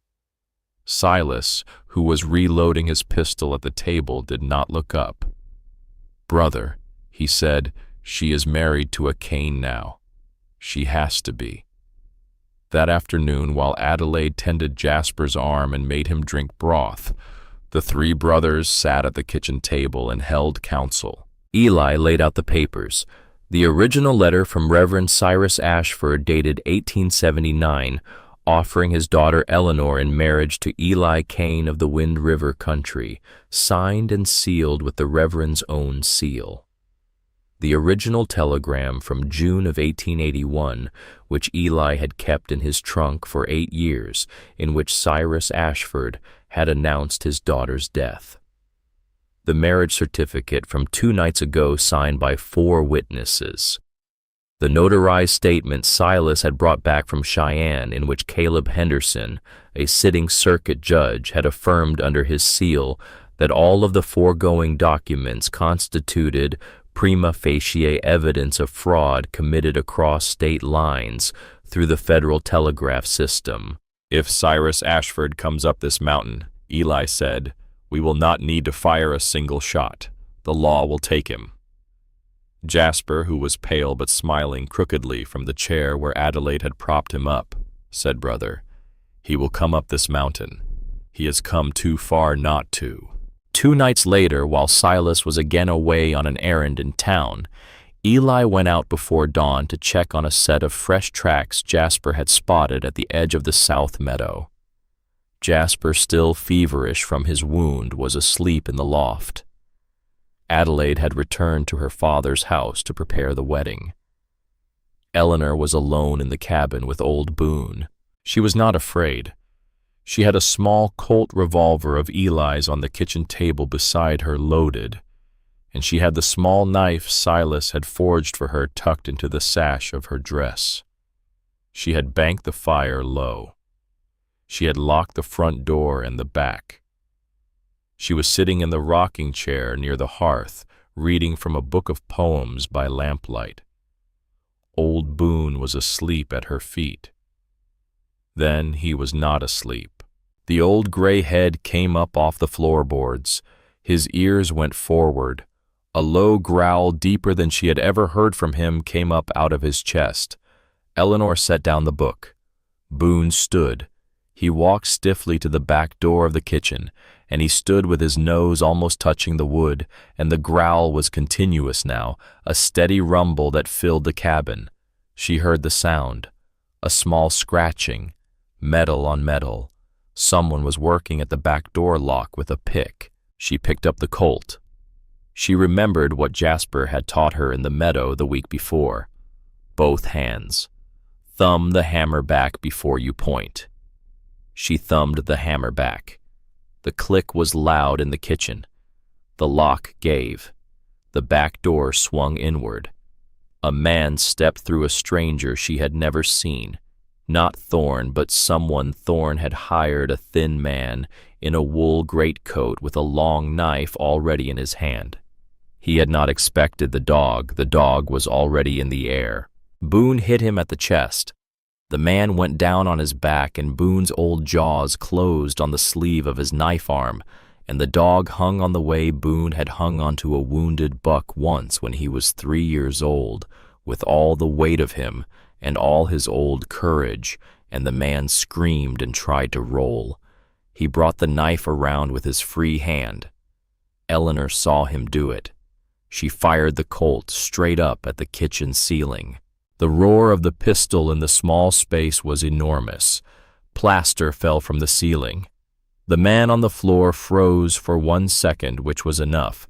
Silas, who was reloading his pistol at the table, did not look up. "Brother," he said, "she is married to a Cain now. She has to be." That afternoon, while Adelaide tended Jasper's arm and made him drink broth, the three brothers sat at the kitchen table and held counsel. Eli laid out the papers. The original letter from Reverend Cyrus Ashford, dated 1879, offering his daughter Eleanor in marriage to Eli Cain of the Wind River country, signed and sealed with the Reverend's own seal. The original telegram from June of 1881, which Eli had kept in his trunk for 8 years, in which Cyrus Ashford had announced his daughter's death. The marriage certificate from 2 nights ago, signed by 4 witnesses. The notarized statement Silas had brought back from Cheyenne, in which Caleb Henderson, a sitting circuit judge, had affirmed under his seal that all of the foregoing documents constituted prima facie evidence of fraud committed across state lines through the federal telegraph system. "If Cyrus Ashford comes up this mountain," Eli said, "we will not need to fire a single shot. The law will take him." Jasper, who was pale but smiling crookedly from the chair where Adelaide had propped him up, said, "Brother, he will come up this mountain. He has come too far not to." 2 nights later, while Silas was again away on an errand in town, Eli went out before dawn to check on a set of fresh tracks Jasper had spotted at the edge of the south meadow. Jasper, still feverish from his wound, was asleep in the loft. Adelaide had returned to her father's house to prepare the wedding. Eleanor was alone in the cabin with old Boone. She was not afraid. She had a small Colt revolver of Eli's on the kitchen table beside her, loaded, and she had the small knife Silas had forged for her tucked into the sash of her dress. She had banked the fire low. She had locked the front door and the back. She was sitting in the rocking chair near the hearth, reading from a book of poems by lamplight. Old Boone was asleep at her feet. Then he was not asleep. The old gray head came up off the floorboards. His ears went forward. A low growl, deeper than she had ever heard from him, came up out of his chest. Eleanor set down the book. Boone stood. He walked stiffly to the back door of the kitchen, and he stood with his nose almost touching the wood, and the growl was continuous now, a steady rumble that filled the cabin. She heard the sound, a small scratching, metal on metal. Someone was working at the back door lock with a pick. She picked up the Colt. She remembered what Jasper had taught her in the meadow the week before. Both hands. Thumb the hammer back before you point. She thumbed the hammer back. The click was loud in the kitchen. The lock gave. The back door swung inward. A man stepped through, a stranger she had never seen. Not Thorne, but someone Thorne had hired, a thin man in a wool greatcoat with a long knife already in his hand. He had not expected the dog. The dog was already in the air. Boone hit him at the chest. The man went down on his back, and Boone's old jaws closed on the sleeve of his knife arm, and the dog hung on the way Boone had hung onto a wounded buck once when he was 3 years old, with all the weight of him and all his old courage, and the man screamed and tried to roll. He brought the knife around with his free hand. Eleanor saw him do it. She fired the Colt straight up at the kitchen ceiling. The roar of the pistol in the small space was enormous. Plaster fell from the ceiling. The man on the floor froze for 1 second, which was enough.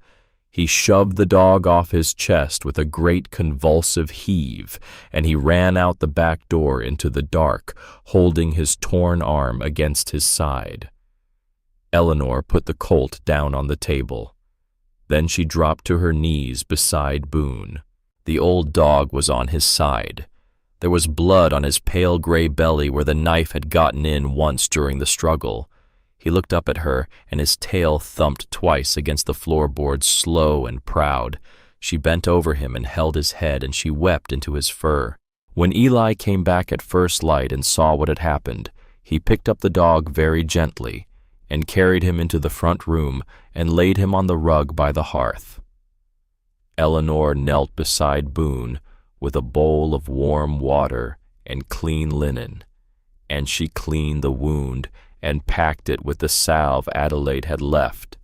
He shoved the dog off his chest with a great convulsive heave, and he ran out the back door into the dark, holding his torn arm against his side. Eleanor put the colt down on the table. Then she dropped to her knees beside Boone. The old dog was on his side. There was blood on his pale gray belly where the knife had gotten in once during the struggle. He looked up at her, and his tail thumped twice against the floorboards, slow and proud. She bent over him and held his head, and she wept into his fur. When Eli came back at first light and saw what had happened, he picked up the dog very gently and carried him into the front room and laid him on the rug by the hearth. Eleanor knelt beside Boone with a bowl of warm water and clean linen, and she cleaned the wound and packed it with the salve Adelaide had left,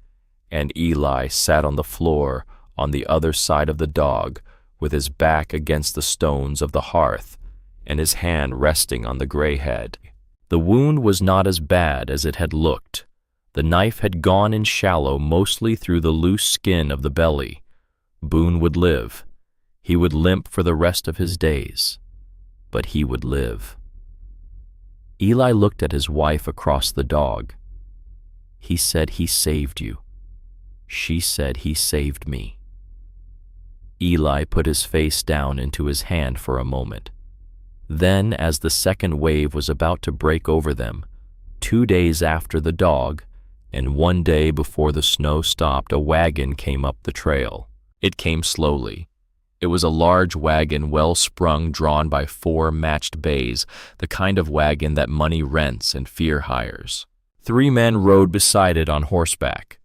and Eli sat on the floor on the other side of the dog with his back against the stones of the hearth and his hand resting on the gray head. The wound was not as bad as it had looked. The knife had gone in shallow mostly through the loose skin of the belly. Boone would live. He would limp for the rest of his days, but he would live. Eli looked at his wife across the dog. He said he saved you. She said he saved me. Eli put his face down into his hand for a moment. Then, as the second wave was about to break over them, 2 days after the dog, and 1 day before the snow stopped, a wagon came up the trail. It came slowly. It was a large wagon, well-sprung, drawn by 4 matched bays, the kind of wagon that money rents and fear hires. 3 men rode beside it on horseback.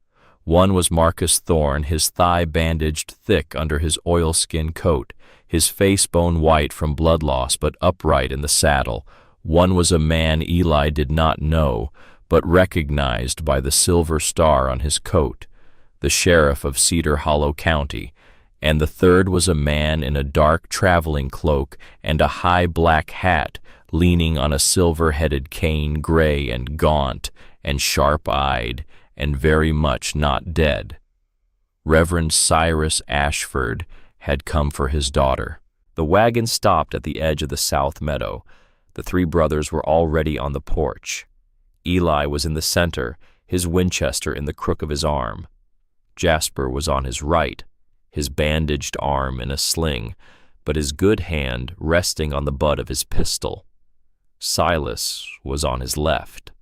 One was Marcus Thorne, his thigh bandaged thick under his oilskin coat, his face bone white from blood loss but upright in the saddle. One was a man Eli did not know, but recognized by the silver star on his coat, the sheriff of Cedar Hollow County, and the third was a man in a dark traveling cloak and a high black hat, leaning on a silver-headed cane, gray and gaunt and sharp-eyed and very much not dead. Reverend Cyrus Ashford had come for his daughter. The wagon stopped at the edge of the south meadow. The 3 brothers were already on the porch. Eli was in the center, his Winchester in the crook of his arm. Jasper was on his right, his bandaged arm in a sling, but his good hand resting on the butt of his pistol. Silas was on his left.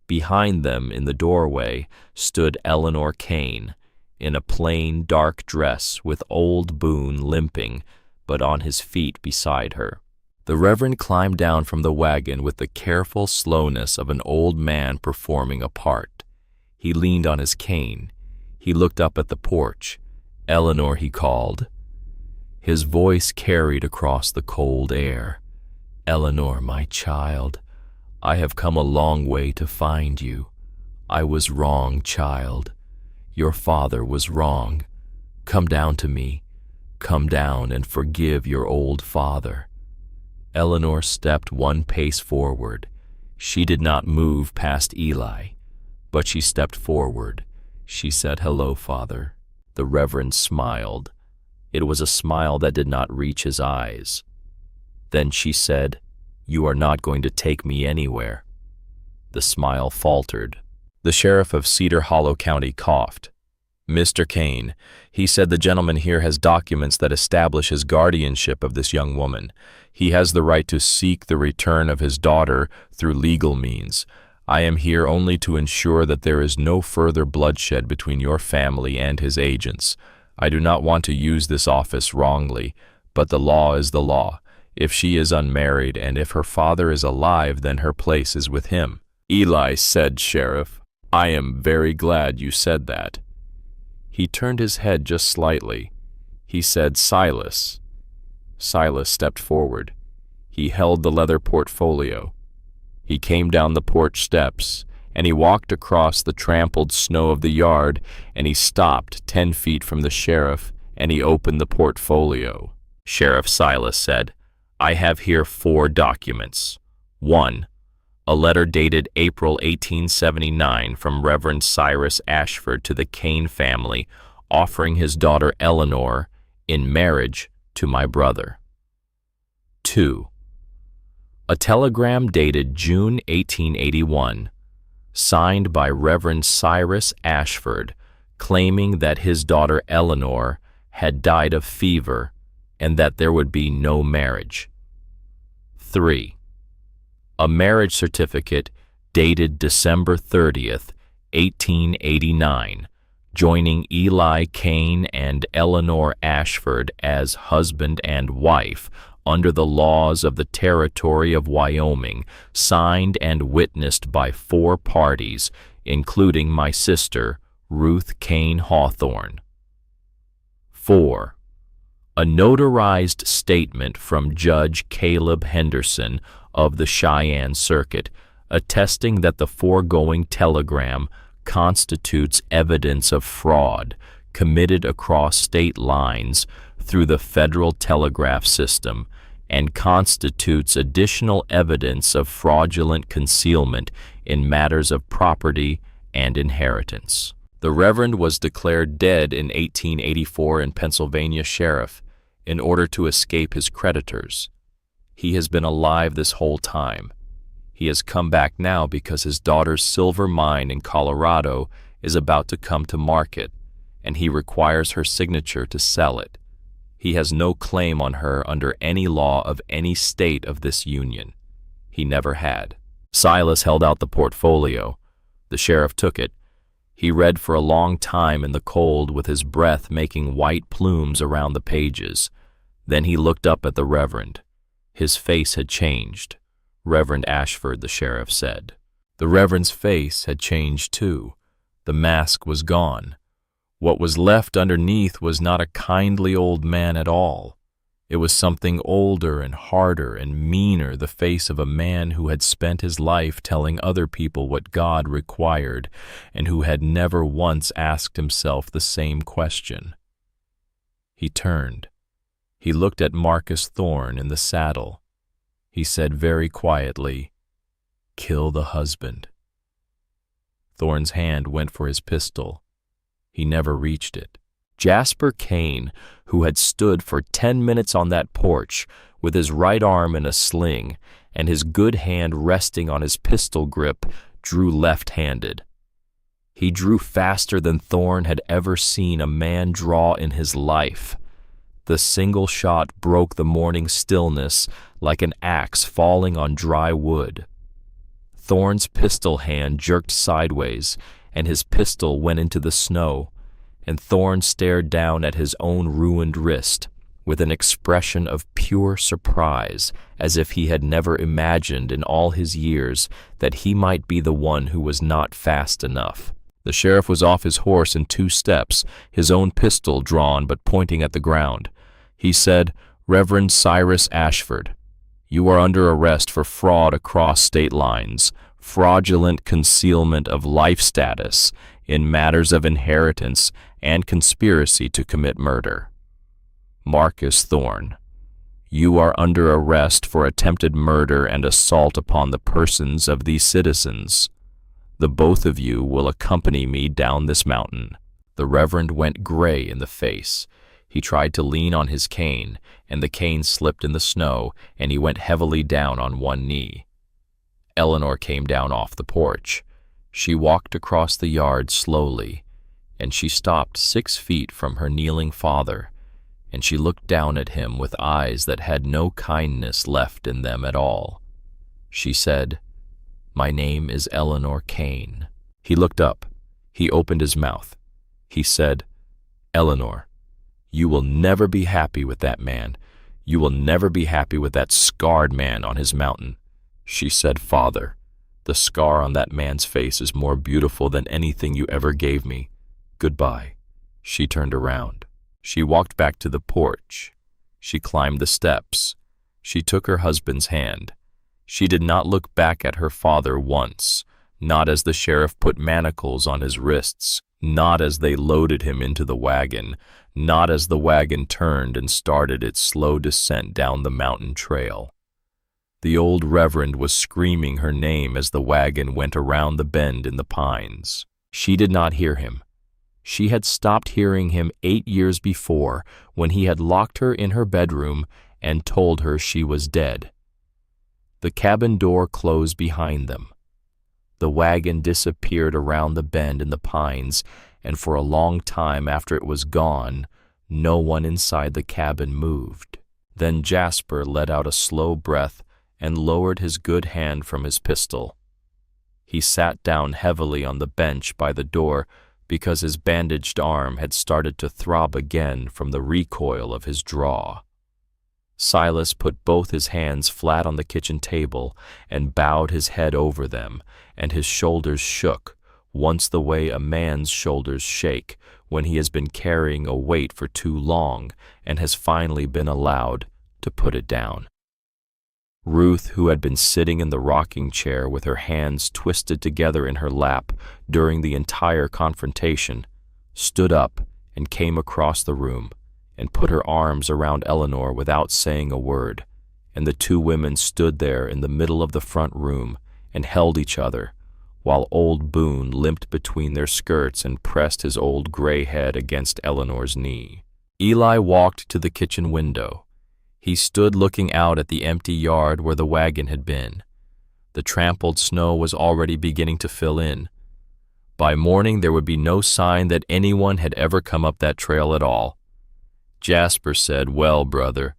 Behind them in the doorway stood Eleanor Kane, in a plain dark dress with old Boone limping, but on his feet beside her. The Reverend climbed down from the wagon with the careful slowness of an old man performing a part. He leaned on his cane. He looked up at the porch. "Eleanor," he called. His voice carried across the cold air. "Eleanor, my child, I have come a long way to find you. I was wrong, child. Your father was wrong. Come down to me. Come down and forgive your old father." Eleanor stepped 1 pace forward. She did not move past Eli, but she stepped forward. She said, "Hello, Father." The Reverend smiled. It was a smile that did not reach his eyes. Then she said, "You are not going to take me anywhere." The smile faltered. The sheriff of Cedar Hollow County coughed. "Mr. Kane, he said the gentleman here has documents that establish his guardianship of this young woman. He has the right to seek the return of his daughter through legal means. I am here only to ensure that there is no further bloodshed between your family and his agents. I do not want to use this office wrongly, but the law is the law. If she is unmarried and if her father is alive, then her place is with him." "Eli said, Sheriff, I am very glad you said that." He turned his head just slightly. He said, "Silas." Silas stepped forward. He held the leather portfolio. He came down the porch steps, and he walked across the trampled snow of the yard, and he stopped 10 feet from the sheriff, and he opened the portfolio. Sheriff Silas said, "I have here 4 documents. 1. A letter dated April 1879 from Reverend Cyrus Ashford to the Kane family, offering his daughter Eleanor in marriage to my brother. 2. A telegram dated June 1881, signed by Reverend Cyrus Ashford, claiming that his daughter Eleanor had died of fever and that there would be no marriage. 3. A marriage certificate dated December 30th, 1889, joining Eli Kane and Eleanor Ashford as husband and wife under the laws of the territory of Wyoming, signed and witnessed by 4 parties, including my sister, Ruth Kane Hawthorne. 4. A notarized statement from Judge Caleb Henderson of the Cheyenne Circuit, attesting that the foregoing telegram constitutes evidence of fraud committed across state lines through the Federal Telegraph System and constitutes additional evidence of fraudulent concealment in matters of property and inheritance. The Reverend was declared dead in 1884 in Pennsylvania Sheriff in order to escape his creditors. He has been alive this whole time. He has come back now because his daughter's silver mine in Colorado is about to come to market, and he requires her signature to sell it. He has no claim on her under any law of any state of this union. He never had. Silas held out the portfolio. The sheriff took it. He read for a long time in the cold with his breath making white plumes around the pages. Then he looked up at the Reverend. His face had changed. Reverend Ashford, the sheriff said. The Reverend's face had changed too. The mask was gone. What was left underneath was not a kindly old man at all. It was something older and harder and meaner, the face of a man who had spent his life telling other people what God required and who had never once asked himself the same question. He turned. He looked at Marcus Thorne in the saddle. He said very quietly, "Kill the husband." Thorne's hand went for his pistol. He never reached it. Jasper Kane, who had stood for 10 minutes on that porch with his right arm in a sling and his good hand resting on his pistol grip, drew left-handed. He drew faster than Thorne had ever seen a man draw in his life. The single shot broke the morning stillness like an axe falling on dry wood. Thorne's pistol hand jerked sideways, and his pistol went into the snow, and Thorne stared down at his own ruined wrist with an expression of pure surprise, as if he had never imagined in all his years that he might be the one who was not fast enough. The sheriff was off his horse in 2 steps, his own pistol drawn but pointing at the ground. He said, "Reverend Cyrus Ashford, you are under arrest for fraud across state lines, fraudulent concealment of life status in matters of inheritance, and conspiracy to commit murder. Marcus Thorne, you are under arrest for attempted murder and assault upon the persons of these citizens. The both of you will accompany me down this mountain." The Reverend went gray in the face. He tried to lean on his cane, and the cane slipped in the snow, and he went heavily down on one knee. Eleanor came down off the porch. She walked across the yard slowly, and she stopped 6 feet from her kneeling father, and she looked down at him with eyes that had no kindness left in them at all. She said, "My name is Eleanor Kane." He looked up. He opened his mouth. He said, "Eleanor, you will never be happy with that man. You will never be happy with that scarred man on his mountain." She said, "Father, the scar on that man's face is more beautiful than anything you ever gave me. Goodbye." She turned around. She walked back to the porch. She climbed the steps. She took her husband's hand. She did not look back at her father once, not as the sheriff put manacles on his wrists, not as they loaded him into the wagon, not as the wagon turned and started its slow descent down the mountain trail. The old Reverend was screaming her name as the wagon went around the bend in the pines. She did not hear him. She had stopped hearing him 8 years before, when he had locked her in her bedroom and told her she was dead. The cabin door closed behind them. The wagon disappeared around the bend in the pines, and for a long time after it was gone, no one inside the cabin moved. Then Jasper let out a slow breath and lowered his good hand from his pistol. He sat down heavily on the bench by the door because his bandaged arm had started to throb again from the recoil of his draw. Silas put both his hands flat on the kitchen table and bowed his head over them, and his shoulders shook, once the way a man's shoulders shake when he has been carrying a weight for too long and has finally been allowed to put it down. Ruth, who had been sitting in the rocking chair with her hands twisted together in her lap during the entire confrontation, stood up and came across the room and put her arms around Eleanor without saying a word, and the two women stood there in the middle of the front room and held each other, while old Boone limped between their skirts and pressed his old gray head against Eleanor's knee. Eli walked to the kitchen window. He stood looking out at the empty yard where the wagon had been. The trampled snow was already beginning to fill in. By morning there would be no sign that anyone had ever come up that trail at all. Jasper said, "Well, brother,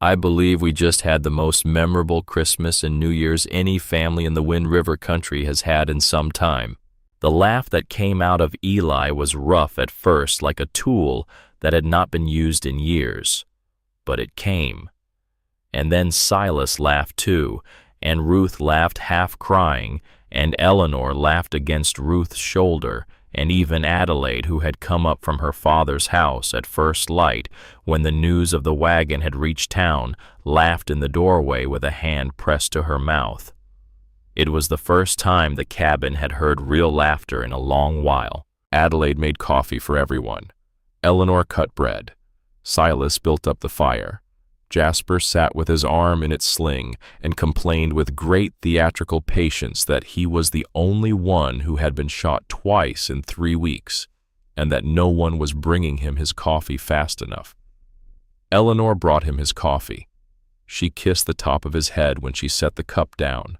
I believe we just had the most memorable Christmas and New Year's any family in the Wind River country has had in some time." The laugh that came out of Eli was rough at first, like a tool that had not been used in years. But it came. And then Silas laughed too, and Ruth laughed half crying, and Eleanor laughed against Ruth's shoulder, and even Adelaide, who had come up from her father's house at first light when the news of the wagon had reached town, laughed in the doorway with a hand pressed to her mouth. It was the first time the cabin had heard real laughter in a long while. Adelaide made coffee for everyone. Eleanor cut bread. Silas built up the fire. Jasper sat with his arm in its sling and complained with great theatrical patience that he was the only one who had been shot twice in 3 weeks, and that no one was bringing him his coffee fast enough. Eleanor brought him his coffee. She kissed the top of his head when she set the cup down.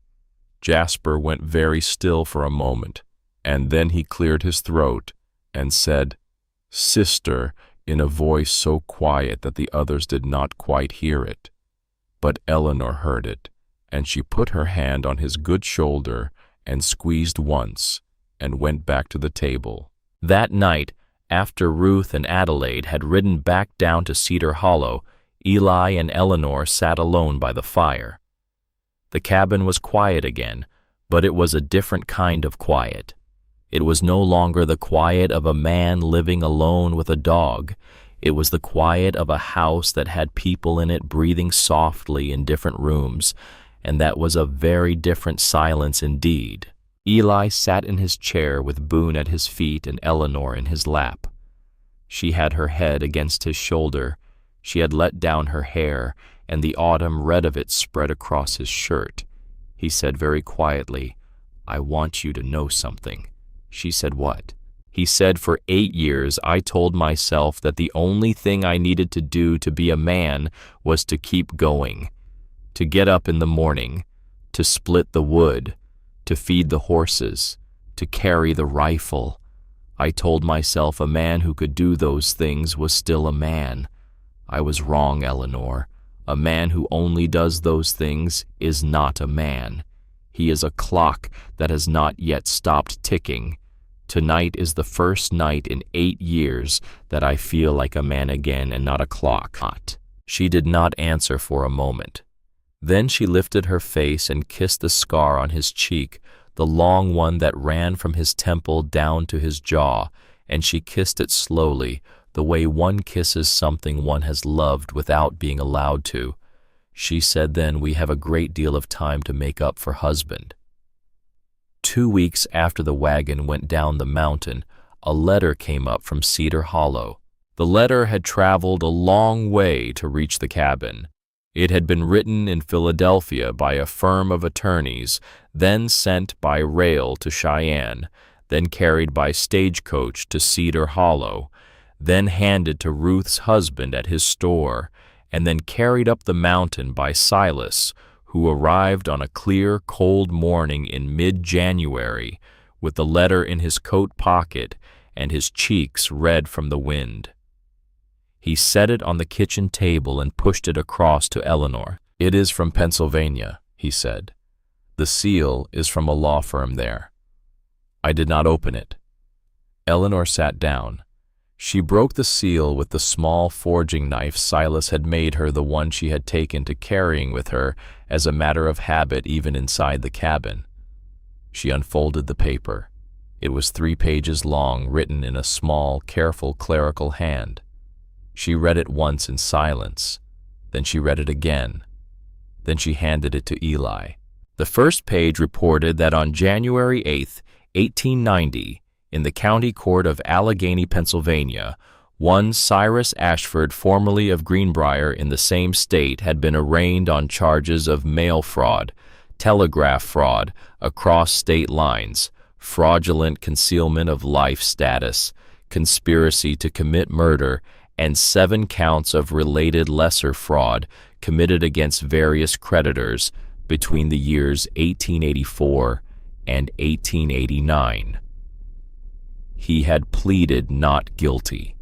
Jasper went very still for a moment, and then he cleared his throat and said, "Sister," in a voice so quiet that the others did not quite hear it. But Eleanor heard it, and she put her hand on his good shoulder and squeezed once, and went back to the table. That night, after Ruth and Adelaide had ridden back down to Cedar Hollow, Eli and Eleanor sat alone by the fire. The cabin was quiet again, but it was a different kind of quiet. It was no longer the quiet of a man living alone with a dog. It was the quiet of a house that had people in it breathing softly in different rooms, and that was a very different silence indeed. Eli sat in his chair with Boone at his feet and Eleanor in his lap. She had her head against his shoulder. She had let down her hair, and the autumn red of it spread across his shirt. He said very quietly, "I want you to know something." She said, "What?" He said, "For 8 years I told myself that the only thing I needed to do to be a man was to keep going, to get up in the morning, to split the wood, to feed the horses, to carry the rifle. I told myself a man who could do those things was still a man. I was wrong, Eleanor. A man who only does those things is not a man. He is a clock that has not yet stopped ticking. Tonight is the first night in 8 years that I feel like a man again and not a clock." She did not answer for a moment. Then she lifted her face and kissed the scar on his cheek, the long one that ran from his temple down to his jaw, and she kissed it slowly, the way one kisses something one has loved without being allowed to. She said then, "We have a great deal of time to make up for husband." 2 weeks after the wagon went down the mountain, a letter came up from Cedar Hollow. The letter had traveled a long way to reach the cabin. It had been written in Philadelphia by a firm of attorneys, then sent by rail to Cheyenne, then carried by stagecoach to Cedar Hollow, then handed to Ruth's husband at his store, and then carried up the mountain by Silas, who arrived on a clear, cold morning in mid-January, with the letter in his coat pocket and his cheeks red from the wind. He set it on the kitchen table and pushed it across to Eleanor. "It is from Pennsylvania," he said. "The seal is from a law firm there." I did not open it. Eleanor sat down. She broke the seal with the small forging knife Silas had made her, the one she had taken to carrying with her as a matter of habit even inside the cabin. She unfolded the paper. It was 3 pages long, written in a small, careful clerical hand. She read it once in silence. Then she read it again. Then she handed it to Eli. The first page reported that on January 8, 1890, in the County Court of Allegheny, Pennsylvania, one Cyrus Ashford, formerly of Greenbrier in the same state, had been arraigned on charges of mail fraud, telegraph fraud across state lines, fraudulent concealment of life status, conspiracy to commit murder, and 7 counts of related lesser fraud committed against various creditors between the years 1884 and 1889. He had pleaded not guilty.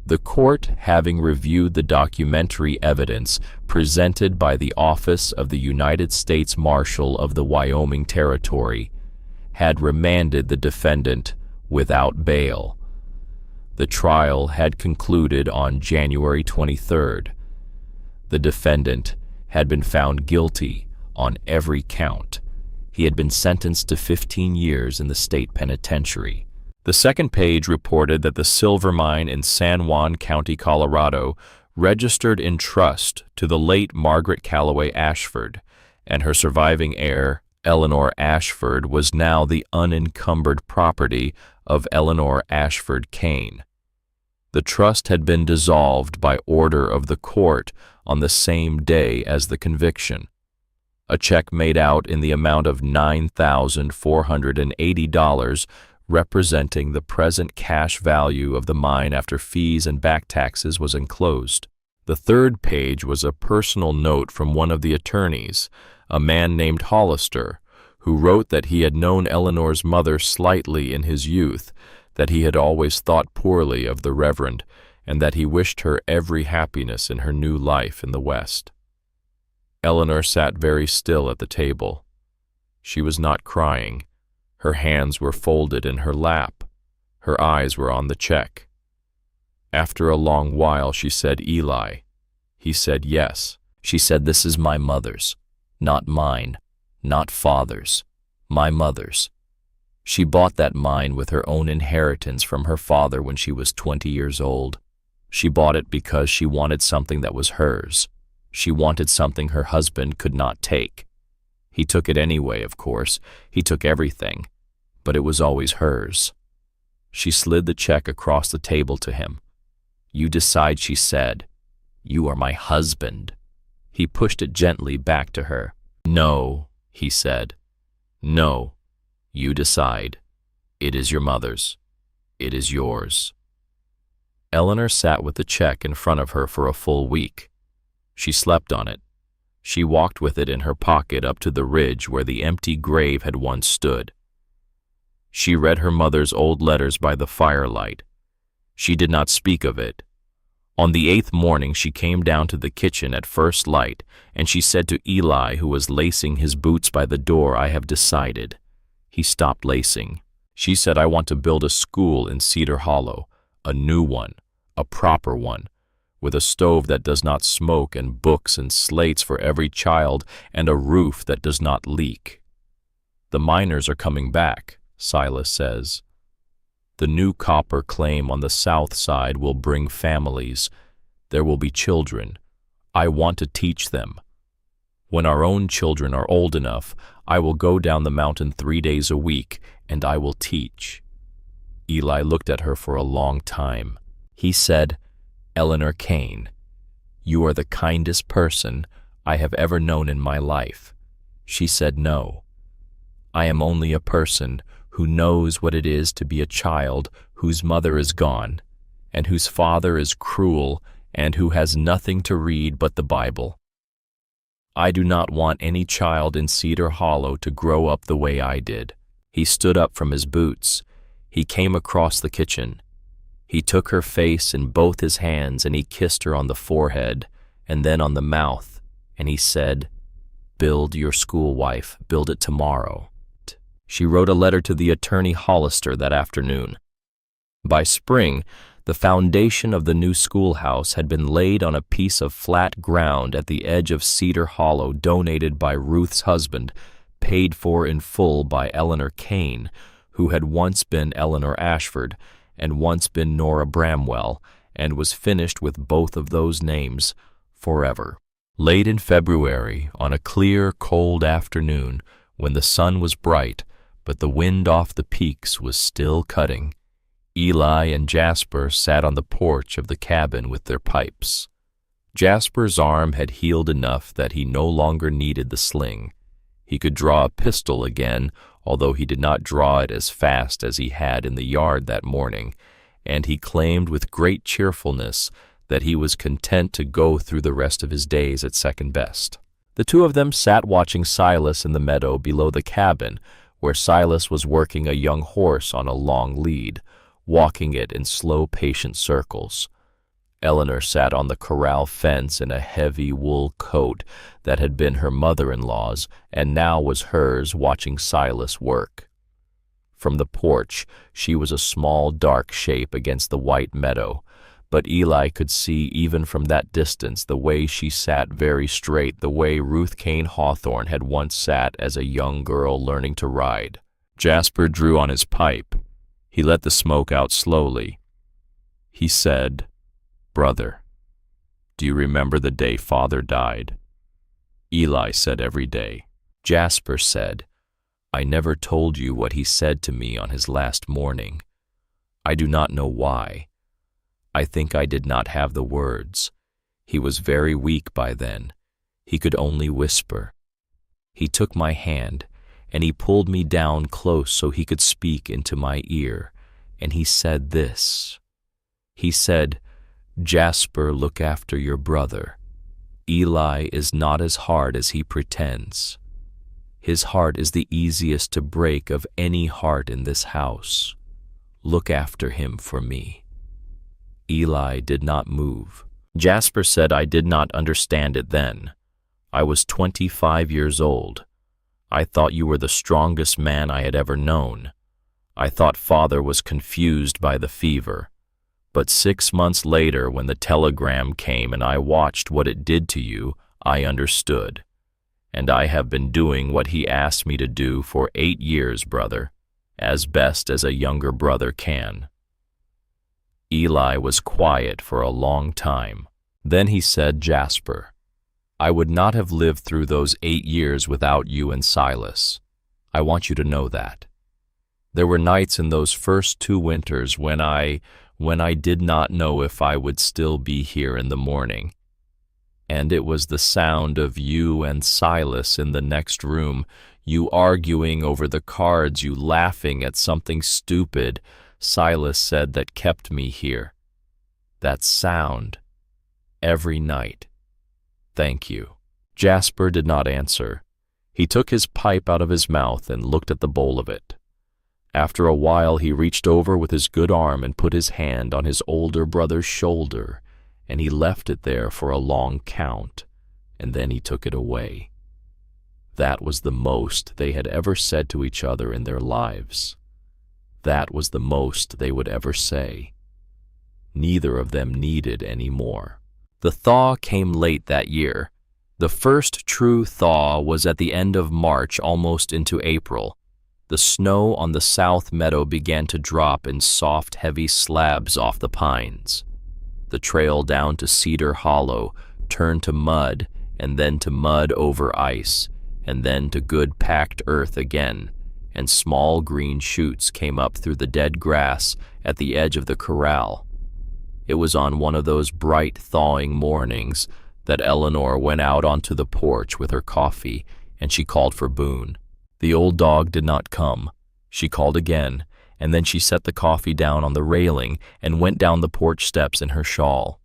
The court, having reviewed the documentary evidence presented by the Office of the United States Marshal of the Wyoming Territory, had remanded the defendant without bail. The trial had concluded on January 23rd. The defendant had been found guilty on every count. He had been sentenced to 15 years in the state penitentiary. The second page reported that the silver mine in San Juan County, Colorado, registered in trust to the late Margaret Calloway Ashford, and her surviving heir, Eleanor Ashford, was now the unencumbered property of Eleanor Ashford Kane. The trust had been dissolved by order of the court on the same day as the conviction. A check made out in the amount of $9,480, representing the present cash value of the mine after fees and back taxes, was enclosed. The third page was a personal note from one of the attorneys, a man named Hollister, who wrote that he had known Eleanor's mother slightly in his youth, that he had always thought poorly of the Reverend, and that he wished her every happiness in her new life in the West. Eleanor sat very still at the table. She was not crying. Her hands were folded in her lap. Her eyes were on the check. After a long while she said, "Eli." He said, "Yes." She said, "This is my mother's, not mine, not father's, my mother's. She bought that mine with her own inheritance from her father when she was 20 years old. She bought it because she wanted something that was hers. She wanted something her husband could not take. He took it anyway, of course. He took everything, but it was always hers." She slid the check across the table to him. "You decide," she said. "You are my husband." He pushed it gently back to her. "No," he said. "No. You decide. It is your mother's. It is yours." Eleanor sat with the check in front of her for a full week. She slept on it. She walked with it in her pocket up to the ridge where the empty grave had once stood. She read her mother's old letters by the firelight. She did not speak of it. On the 8th morning she came down to the kitchen at first light, and she said to Eli, who was lacing his boots by the door, "I have decided." He stopped lacing. She said, "I want to build a school in Cedar Hollow, a new one, a proper one, with a stove that does not smoke and books and slates for every child and a roof that does not leak." "The miners are coming back," Silas says. "The new copper claim on the south side will bring families. There will be children. I want to teach them. When our own children are old enough, I will go down the mountain 3 days a week, and I will teach." Eli looked at her for a long time. He said, "Eleanor Kane, you are the kindest person I have ever known in my life." She said, "No. I am only a person who knows what it is to be a child whose mother is gone, and whose father is cruel, and who has nothing to read but the Bible. I do not want any child in Cedar Hollow to grow up the way I did." He stood up from his boots. He came across the kitchen. He took her face in both his hands and he kissed her on the forehead and then on the mouth, and he said, "Build your school, wife, build it tomorrow." She wrote a letter to the attorney Hollister that afternoon. By spring, the foundation of the new schoolhouse had been laid on a piece of flat ground at the edge of Cedar Hollow, donated by Ruth's husband, paid for in full by Eleanor Kane, who had once been Eleanor Ashford and once been Nora Bramwell, and was finished with both of those names forever. Late in February, on a clear, cold afternoon, when the sun was bright, but the wind off the peaks was still cutting, Eli and Jasper sat on the porch of the cabin with their pipes. Jasper's arm had healed enough that he no longer needed the sling. He could draw a pistol again, although he did not draw it as fast as he had in the yard that morning, and he claimed with great cheerfulness that he was content to go through the rest of his days at second best. The two of them sat watching Silas in the meadow below the cabin, where Silas was working a young horse on a long lead, walking it in slow, patient circles. Eleanor sat on the corral fence in a heavy wool coat that had been her mother-in-law's and now was hers, watching Silas work. From the porch, she was a small, dark shape against the white meadow, but Eli could see even from that distance the way she sat very straight, the way Ruth Kane Hawthorne had once sat as a young girl learning to ride. Jasper drew on his pipe. He let the smoke out slowly. He said, "Brother, do you remember the day Father died?" Eli said, "Every day." Jasper said, "I never told you what he said to me on his last morning. I do not know why. I think I did not have the words. He was very weak by then. He could only whisper. He took my hand, and he pulled me down close so he could speak into my ear, and he said this. He said, 'Jasper, look after your brother. Eli is not as hard as he pretends. His heart is the easiest to break of any heart in this house. Look after him for me.'" Eli did not move. Jasper said, "I did not understand it then. I was 25 years old. I thought you were the strongest man I had ever known. I thought Father was confused by the fever. But 6 months later, when the telegram came and I watched what it did to you, I understood. And I have been doing what he asked me to do for 8 years, brother, as best as a younger brother can." Eli was quiet for a long time. Then he said, "Jasper, I would not have lived through those 8 years without you and Silas. I want you to know that. There were nights in those first 2 winters when I did not know if I would still be here in the morning. And it was the sound of you and Silas in the next room, you arguing over the cards, you laughing at something stupid Silas said, that kept me here. That sound. Every night. Thank you." Jasper did not answer. He took his pipe out of his mouth and looked at the bowl of it. After a while he reached over with his good arm and put his hand on his older brother's shoulder, and he left it there for a long count, and then he took it away. That was the most they had ever said to each other in their lives. That was the most they would ever say. Neither of them needed any more. The thaw came late that year. The first true thaw was at the end of March, almost into April. The snow on the south meadow began to drop in soft, heavy slabs off the pines. The trail down to Cedar Hollow turned to mud, and then to mud over ice, and then to good packed earth again, and small green shoots came up through the dead grass at the edge of the corral. It was on one of those bright, thawing mornings that Eleanor went out onto the porch with her coffee, and she called for Boone. The old dog did not come. She called again, and then she set the coffee down on the railing and went down the porch steps in her shawl.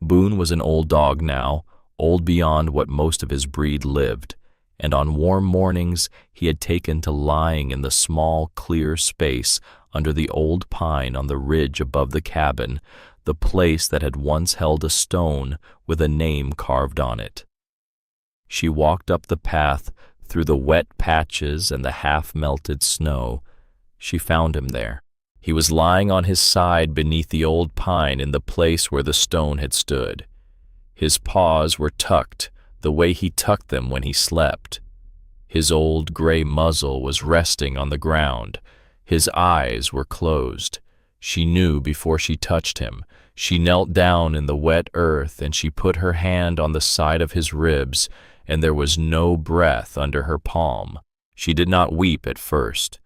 Boone was an old dog now, old beyond what most of his breed lived, and on warm mornings he had taken to lying in the small, clear space under the old pine on the ridge above the cabin, the place that had once held a stone with a name carved on it. She walked up the path through the wet patches and the half-melted snow. She found him there. He was lying on his side beneath the old pine in the place where the stone had stood. His paws were tucked the way he tucked them when he slept. His old gray muzzle was resting on the ground. His eyes were closed. She knew before she touched him. She knelt down in the wet earth and she put her hand on the side of his ribs, and there was no breath under her palm. She did not weep at first.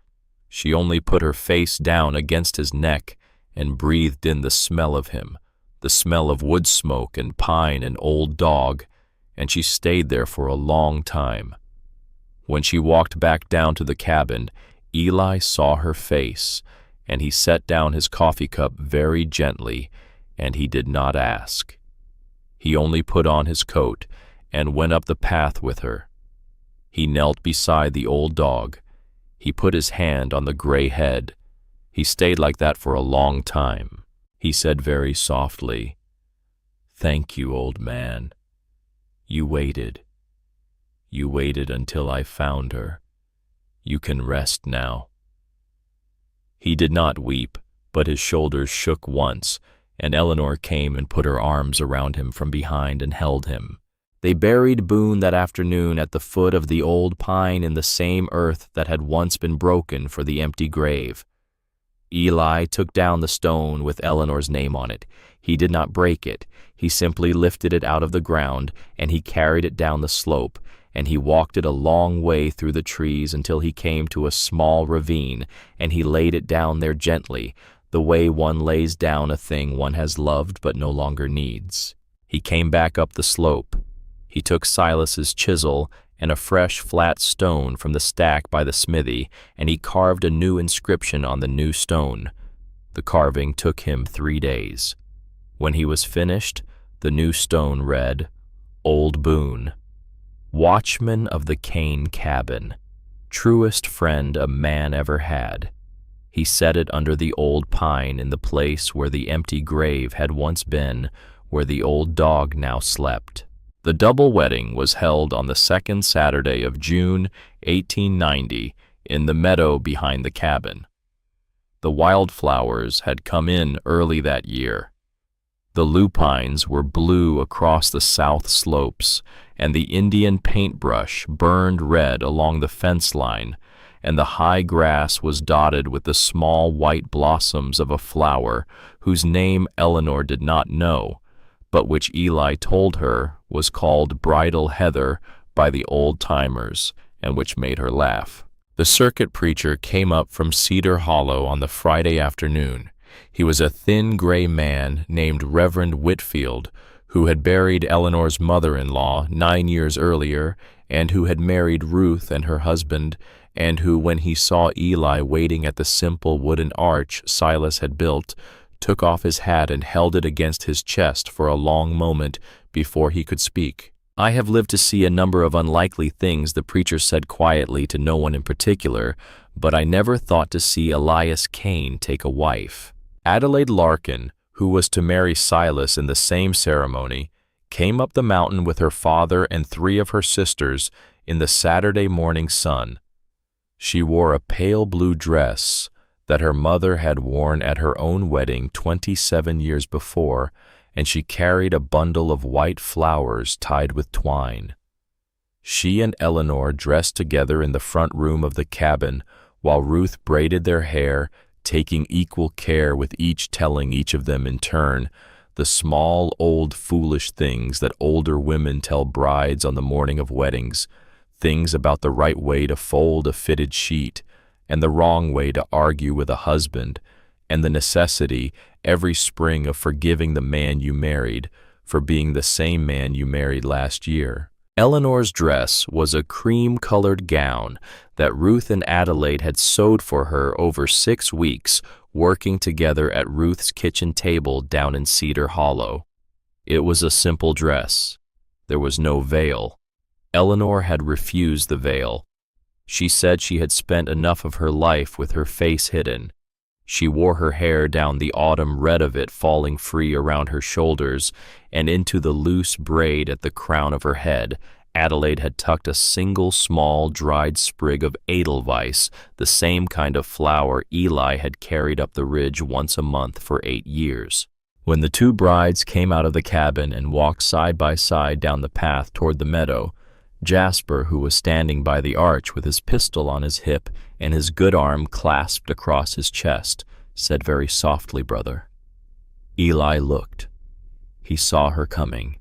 She only put her face down against his neck and breathed in the smell of him, the smell of wood smoke and pine and old dog, and she stayed there for a long time. When she walked back down to the cabin, Eli saw her face, and he set down his coffee cup very gently, and he did not ask. He only put on his coat and went up the path with her. He knelt beside the old dog. He put his hand on the gray head. He stayed like that for a long time. He said very softly, "Thank you, old man. You waited. You waited until I found her. You can rest now." He did not weep, but his shoulders shook once, and Eleanor came and put her arms around him from behind and held him. They buried Boone that afternoon at the foot of the old pine in the same earth that had once been broken for the empty grave. Eli took down the stone with Eleanor's name on it. He did not break it. He simply lifted it out of the ground, and he carried it down the slope, and he walked it a long way through the trees until he came to a small ravine, and he laid it down there gently, the way one lays down a thing one has loved but no longer needs. He came back up the slope. He took Silas's chisel and a fresh flat stone from the stack by the smithy, and he carved a new inscription on the new stone. The carving took him 3 days. When he was finished, the new stone read, "Old Boone, watchman of the cane cabin, truest friend a man ever had." He set it under the old pine in the place where the empty grave had once been, where the old dog now slept. The double wedding was held on the second Saturday of June, 1890, in the meadow behind the cabin. The wildflowers had come in early that year. The lupines were blue across the south slopes, and the Indian paintbrush burned red along the fence line, and the high grass was dotted with the small white blossoms of a flower whose name Eleanor did not know, but which Eli told her was called bridal heather by the old-timers, and which made her laugh. The circuit preacher came up from Cedar Hollow on the Friday afternoon. He was a thin gray man named Reverend Whitfield, who had buried Eleanor's mother-in-law 9 years earlier, and who had married Ruth and her husband, and who, when he saw Eli waiting at the simple wooden arch Silas had built, took off his hat and held it against his chest for a long moment before he could speak. "I have lived to see a number of unlikely things," the preacher said quietly to no one in particular, "but I never thought to see Elias Kane take a wife." Adelaide Larkin, who was to marry Silas in the same ceremony, came up the mountain with her father and 3 of her sisters in the Saturday morning sun. She wore a pale blue dress that her mother had worn at her own wedding 27 years before, and she carried a bundle of white flowers tied with twine. She and Eleanor dressed together in the front room of the cabin, while Ruth braided their hair, taking equal care with each telling each of them in turn the small, old, foolish things that older women tell brides on the morning of weddings, things about the right way to fold a fitted sheet, and the wrong way to argue with a husband, and the necessity every spring of forgiving the man you married for being the same man you married last year. Eleanor's dress was a cream-colored gown that Ruth and Adelaide had sewed for her over 6 weeks, working together at Ruth's kitchen table down in Cedar Hollow. It was a simple dress. There was no veil. Eleanor had refused the veil. She said she had spent enough of her life with her face hidden. She wore her hair down, the autumn red of it falling free around her shoulders and into the loose braid at the crown of her head. Adelaide had tucked a single small dried sprig of edelweiss, the same kind of flower Eli had carried up the ridge once a month for 8 years. When the two brides came out of the cabin and walked side by side down the path toward the meadow, Jasper, who was standing by the arch with his pistol on his hip and his good arm clasped across his chest, said very softly, "Brother." Eli looked. He saw her coming.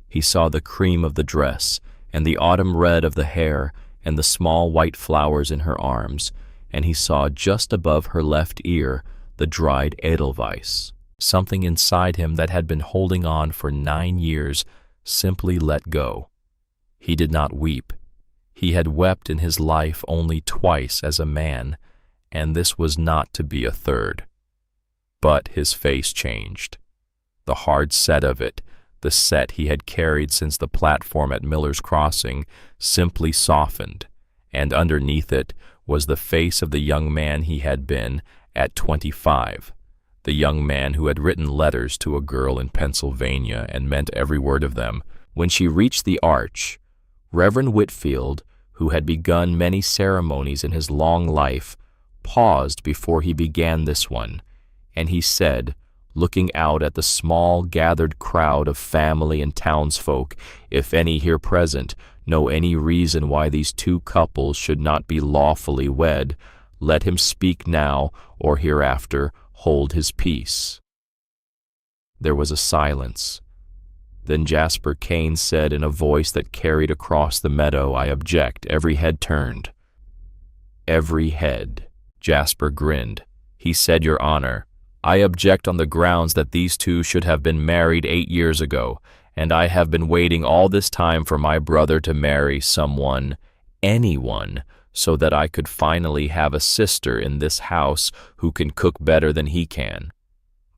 He saw the cream of the dress and the autumn red of the hair and the small white flowers in her arms, and he saw just above her left ear the dried edelweiss. Something inside him that had been holding on for 9 years simply let go. He did not weep. He had wept in his life only twice as a man, and this was not to be a third. But his face changed. The hard set of it, the set he had carried since the platform at Miller's Crossing, simply softened, and underneath it was the face of the young man he had been at 25, the young man who had written letters to a girl in Pennsylvania and meant every word of them. When she reached the arch, Reverend Whitfield, who had begun many ceremonies in his long life, paused before he began this one, and he said, looking out at the small gathered crowd of family and townsfolk, "If any here present know any reason why these two couples should not be lawfully wed, let him speak now or hereafter hold his peace." There was a silence. Then Jasper Kane said in a voice that carried across the meadow, "I object." Every head turned. Every head. Jasper grinned. He said, "Your Honor, I object on the grounds that these two should have been married 8 years ago, and I have been waiting all this time for my brother to marry someone, anyone, so that I could finally have a sister in this house who can cook better than he can.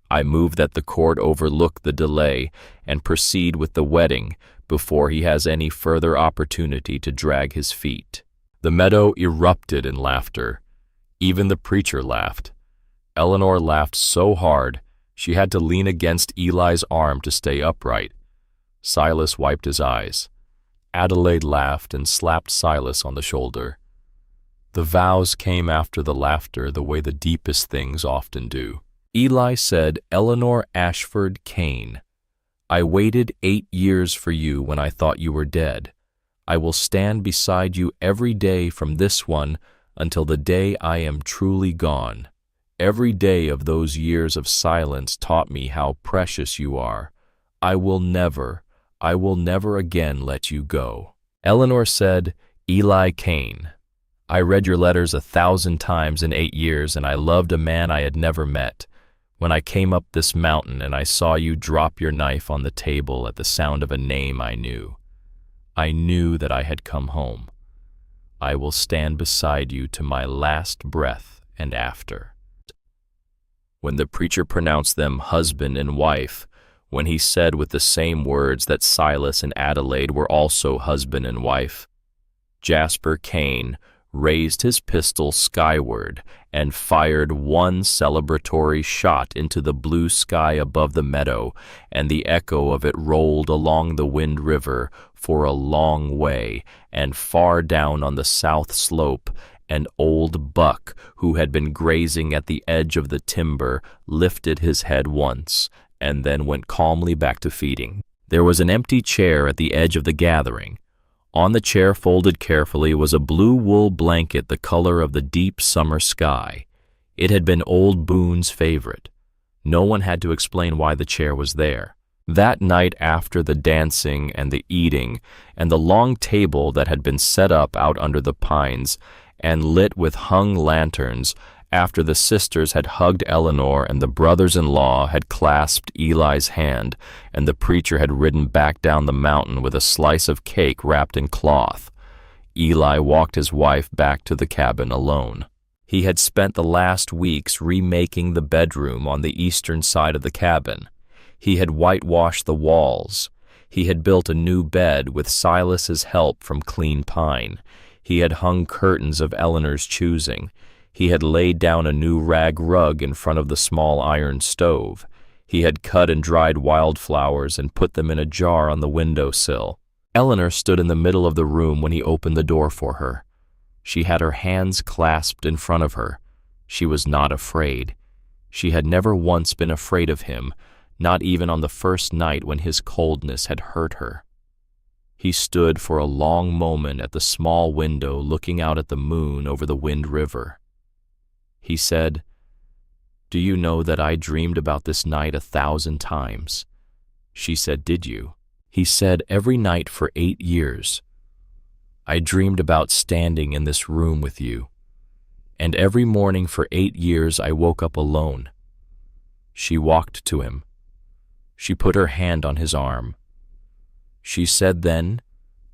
I move that the court overlook the delay and proceed with the wedding before he has any further opportunity to drag his feet." The meadow erupted in laughter. Even the preacher laughed. Eleanor laughed so hard she had to lean against Eli's arm to stay upright. Silas wiped his eyes. Adelaide laughed and slapped Silas on the shoulder. The vows came after the laughter the way the deepest things often do. Eli said, "Eleanor Ashford Kane, I waited 8 years for you when I thought you were dead. I will stand beside you every day from this one until the day I am truly gone. Every day of those years of silence taught me how precious you are. I will never again let you go." Eleanor said, "Eli Kane, I read your letters 1,000 times in 8 years, and I loved a man I had never met. When I came up this mountain and I saw you drop your knife on the table at the sound of a name I knew that I had come home. I will stand beside you to my last breath and after." When the preacher pronounced them husband and wife, when he said with the same words that Silas and Adelaide were also husband and wife, Jasper Kane raised his pistol skyward and fired one celebratory shot into the blue sky above the meadow, and the echo of it rolled along the Wind River for a long way, and far down on the south slope, an old buck who had been grazing at the edge of the timber lifted his head once, and then went calmly back to feeding. There was an empty chair at the edge of the gathering. On the chair, folded carefully, was a blue wool blanket the color of the deep summer sky. It had been old Boone's favorite. No one had to explain why the chair was there. That night, after the dancing and the eating and the long table that had been set up out under the pines and lit with hung lanterns, After the sisters had hugged Eleanor and the brothers-in-law had clasped Eli's hand and the preacher had ridden back down the mountain with a slice of cake wrapped in cloth, Eli walked his wife back to the cabin alone. He had spent the last weeks remaking the bedroom on the eastern side of the cabin. He had whitewashed the walls. He had built a new bed with Silas's help from clean pine. He had hung curtains of Eleanor's choosing. He had laid down a new rag rug in front of the small iron stove. He had cut and dried wildflowers and put them in a jar on the windowsill. Eleanor stood in the middle of the room when he opened the door for her. She had her hands clasped in front of her. She was not afraid. She had never once been afraid of him, not even on the first night when his coldness had hurt her. He stood for a long moment at the small window looking out at the moon over the Wind River. He said, "Do you know that I dreamed about this night 1,000 times?" She said, "Did you?" He said, "Every night for 8 years. I dreamed about standing in this room with you. And every morning for 8 years I woke up alone." She walked to him. She put her hand on his arm. She said then,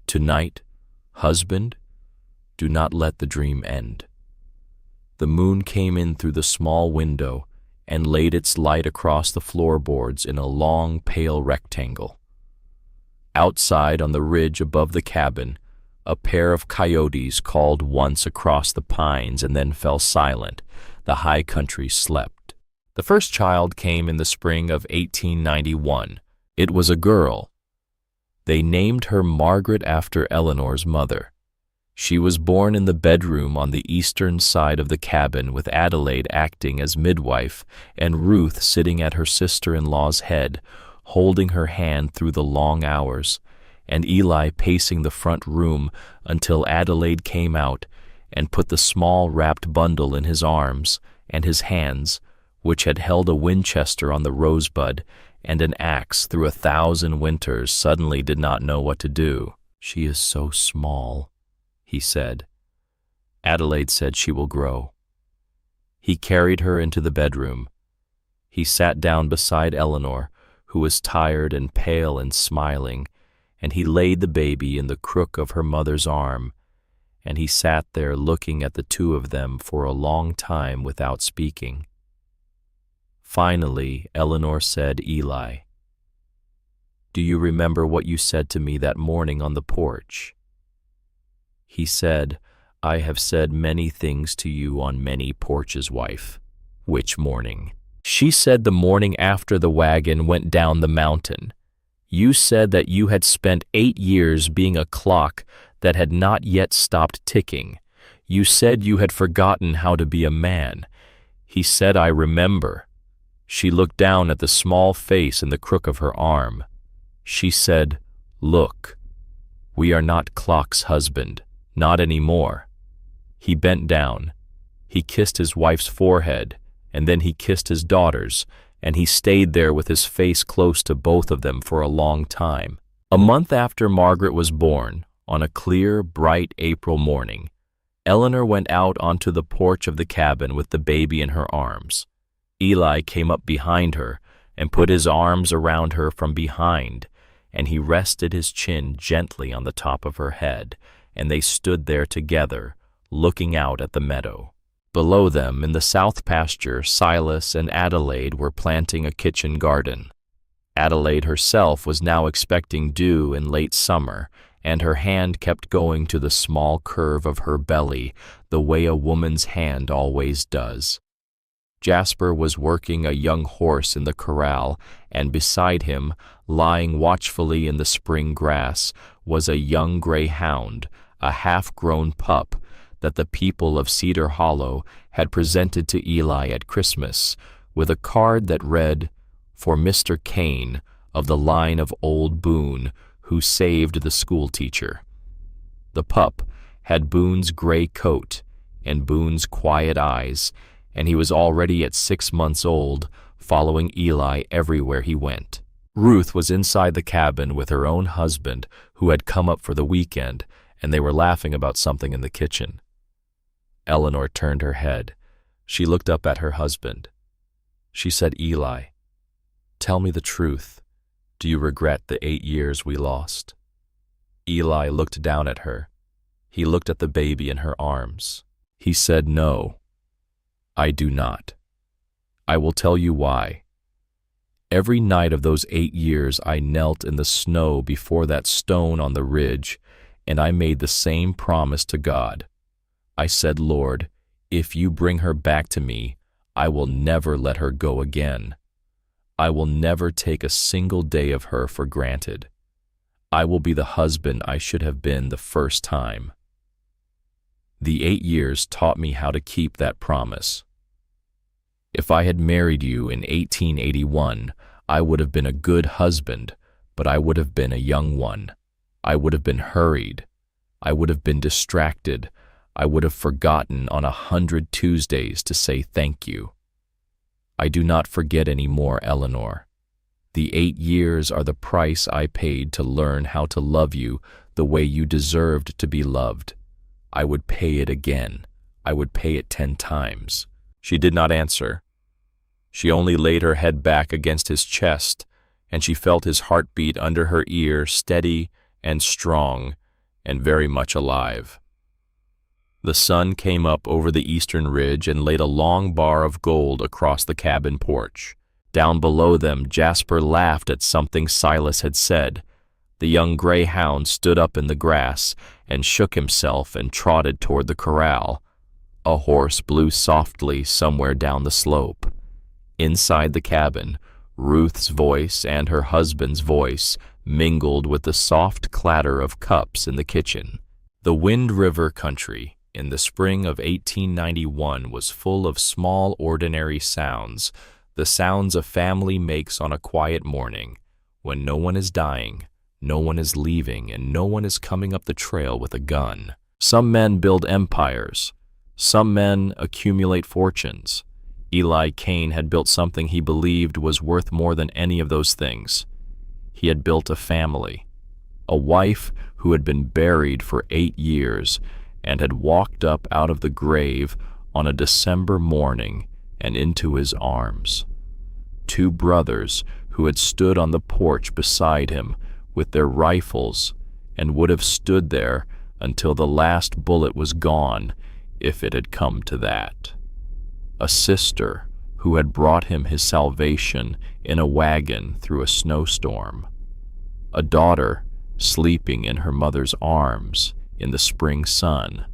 "Tonight, husband, do not let the dream end." The moon came in through the small window and laid its light across the floorboards in a long, pale rectangle. Outside on the ridge above the cabin, a pair of coyotes called once across the pines and then fell silent. The high country slept. The first child came in the spring of 1891. It was a girl. They named her Margaret after Eleanor's mother. She was born in the bedroom on the eastern side of the cabin with Adelaide acting as midwife and Ruth sitting at her sister-in-law's head, holding her hand through the long hours, and Eli pacing the front room until Adelaide came out and put the small wrapped bundle in his arms, and his hands, which had held a Winchester on the rosebud and an axe through 1,000 winters, suddenly did not know what to do. "She is so small," he said. Adelaide said, "She will grow." He carried her into the bedroom. He sat down beside Eleanor, who was tired and pale and smiling, and he laid the baby in the crook of her mother's arm, and he sat there looking at the two of them for a long time without speaking. Finally, Eleanor said, "Eli, do you remember what you said to me that morning on the porch?" He said, "I have said many things to you on many porches, wife." "Which morning?" She said, "The morning after the wagon went down the mountain. You said that you had spent 8 years being a clock that had not yet stopped ticking. You said you had forgotten how to be a man." He said, "I remember." She looked down at the small face in the crook of her arm. She said, "Look, we are not clocks, husband, not anymore." He bent down. He kissed his wife's forehead, and then he kissed his daughter's, and he stayed there with his face close to both of them for a long time. A month after Margaret was born, on a clear, bright April morning, Eleanor went out onto the porch of the cabin with the baby in her arms. Eli came up behind her and put his arms around her from behind, and he rested his chin gently on the top of her head, and they stood there together, looking out at the meadow. Below them, in the south pasture, Silas and Adelaide were planting a kitchen garden. Adelaide herself was now expecting dew in late summer, and her hand kept going to the small curve of her belly, the way a woman's hand always does. Jasper was working a young horse in the corral, and beside him, lying watchfully in the spring grass, was a young gray hound, a half-grown pup, that the people of Cedar Hollow had presented to Eli at Christmas, with a card that read, "For Mr. Kane, of the line of Old Boone, who saved the schoolteacher." The pup had Boone's gray coat and Boone's quiet eyes, and he was already at 6 months old, following Eli everywhere he went. Ruth was inside the cabin with her own husband, who had come up for the weekend, and they were laughing about something in the kitchen. Eleanor turned her head. She looked up at her husband. She said, "Eli, tell me the truth. Do you regret the 8 years we lost?" Eli looked down at her. He looked at the baby in her arms. He said, "No, I do not. I will tell you why. Every night of those 8 years I knelt in the snow before that stone on the ridge, and I made the same promise to God. I said, 'Lord, if you bring her back to me, I will never let her go again. I will never take a single day of her for granted. I will be the husband I should have been the first time.' The 8 years taught me how to keep that promise. If I had married you in 1881, I would have been a good husband, but I would have been a young one. I would have been hurried. I would have been distracted. I would have forgotten on 100 Tuesdays to say thank you. I do not forget any more, Eleanor. The 8 years are the price I paid to learn how to love you the way you deserved to be loved. I would pay it again. I would pay it 10 times. She did not answer. She only laid her head back against his chest, and she felt his heartbeat under her ear, steady and strong and very much alive. The sun came up over the eastern ridge and laid a long bar of gold across the cabin porch. Down below them, Jasper laughed at something Silas had said. The young greyhound stood up in the grass and shook himself and trotted toward the corral. A horse blew softly somewhere down the slope. Inside the cabin, Ruth's voice and her husband's voice mingled with the soft clatter of cups in the kitchen. The Wind River country in the spring of 1891 was full of small, ordinary sounds, the sounds a family makes on a quiet morning, when no one is dying, no one is leaving, and no one is coming up the trail with a gun. Some men build empires. Some men accumulate fortunes. Eli Kane had built something he believed was worth more than any of those things. He had built a family, a wife who had been buried for 8 years and had walked up out of the grave on a December morning and into his arms. 2 brothers who had stood on the porch beside him with their rifles and would have stood there until the last bullet was gone if it had come to that. A sister who had brought him his salvation in a wagon through a snowstorm. A daughter sleeping in her mother's arms in the spring sun.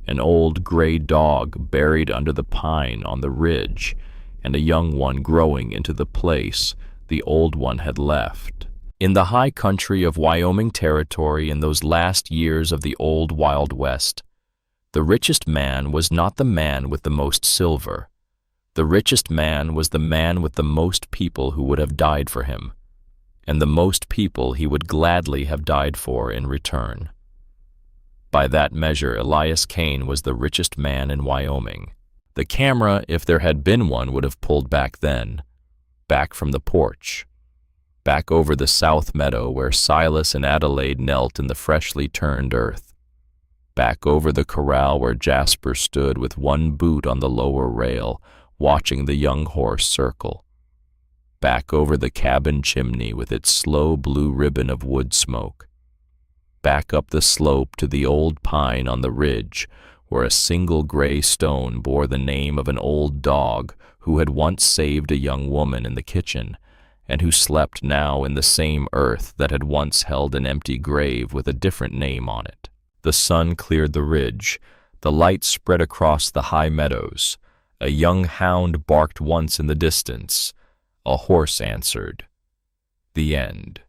An old gray dog buried under the pine on the ridge, and a young one growing into the place the old one had left. In the high country of Wyoming Territory in those last years of the old Wild West, the richest man was not the man with the most silver. The richest man was the man with the most people who would have died for him, and the most people he would gladly have died for in return. By that measure, Elias Kane was the richest man in Wyoming. The camera, if there had been one, would have pulled back then, back from the porch, back over the south meadow where Silas and Adelaide knelt in the freshly turned earth, back over the corral where Jasper stood with one boot on the lower rail, watching the young horse circle, back over the cabin chimney with its slow blue ribbon of wood smoke, back up the slope to the old pine on the ridge where a single gray stone bore the name of an old dog who had once saved a young woman in the kitchen and who slept now in the same earth that had once held an empty grave with a different name on it. The sun cleared the ridge. The light spread across the high meadows. A young hound barked once in the distance. A horse answered. The end.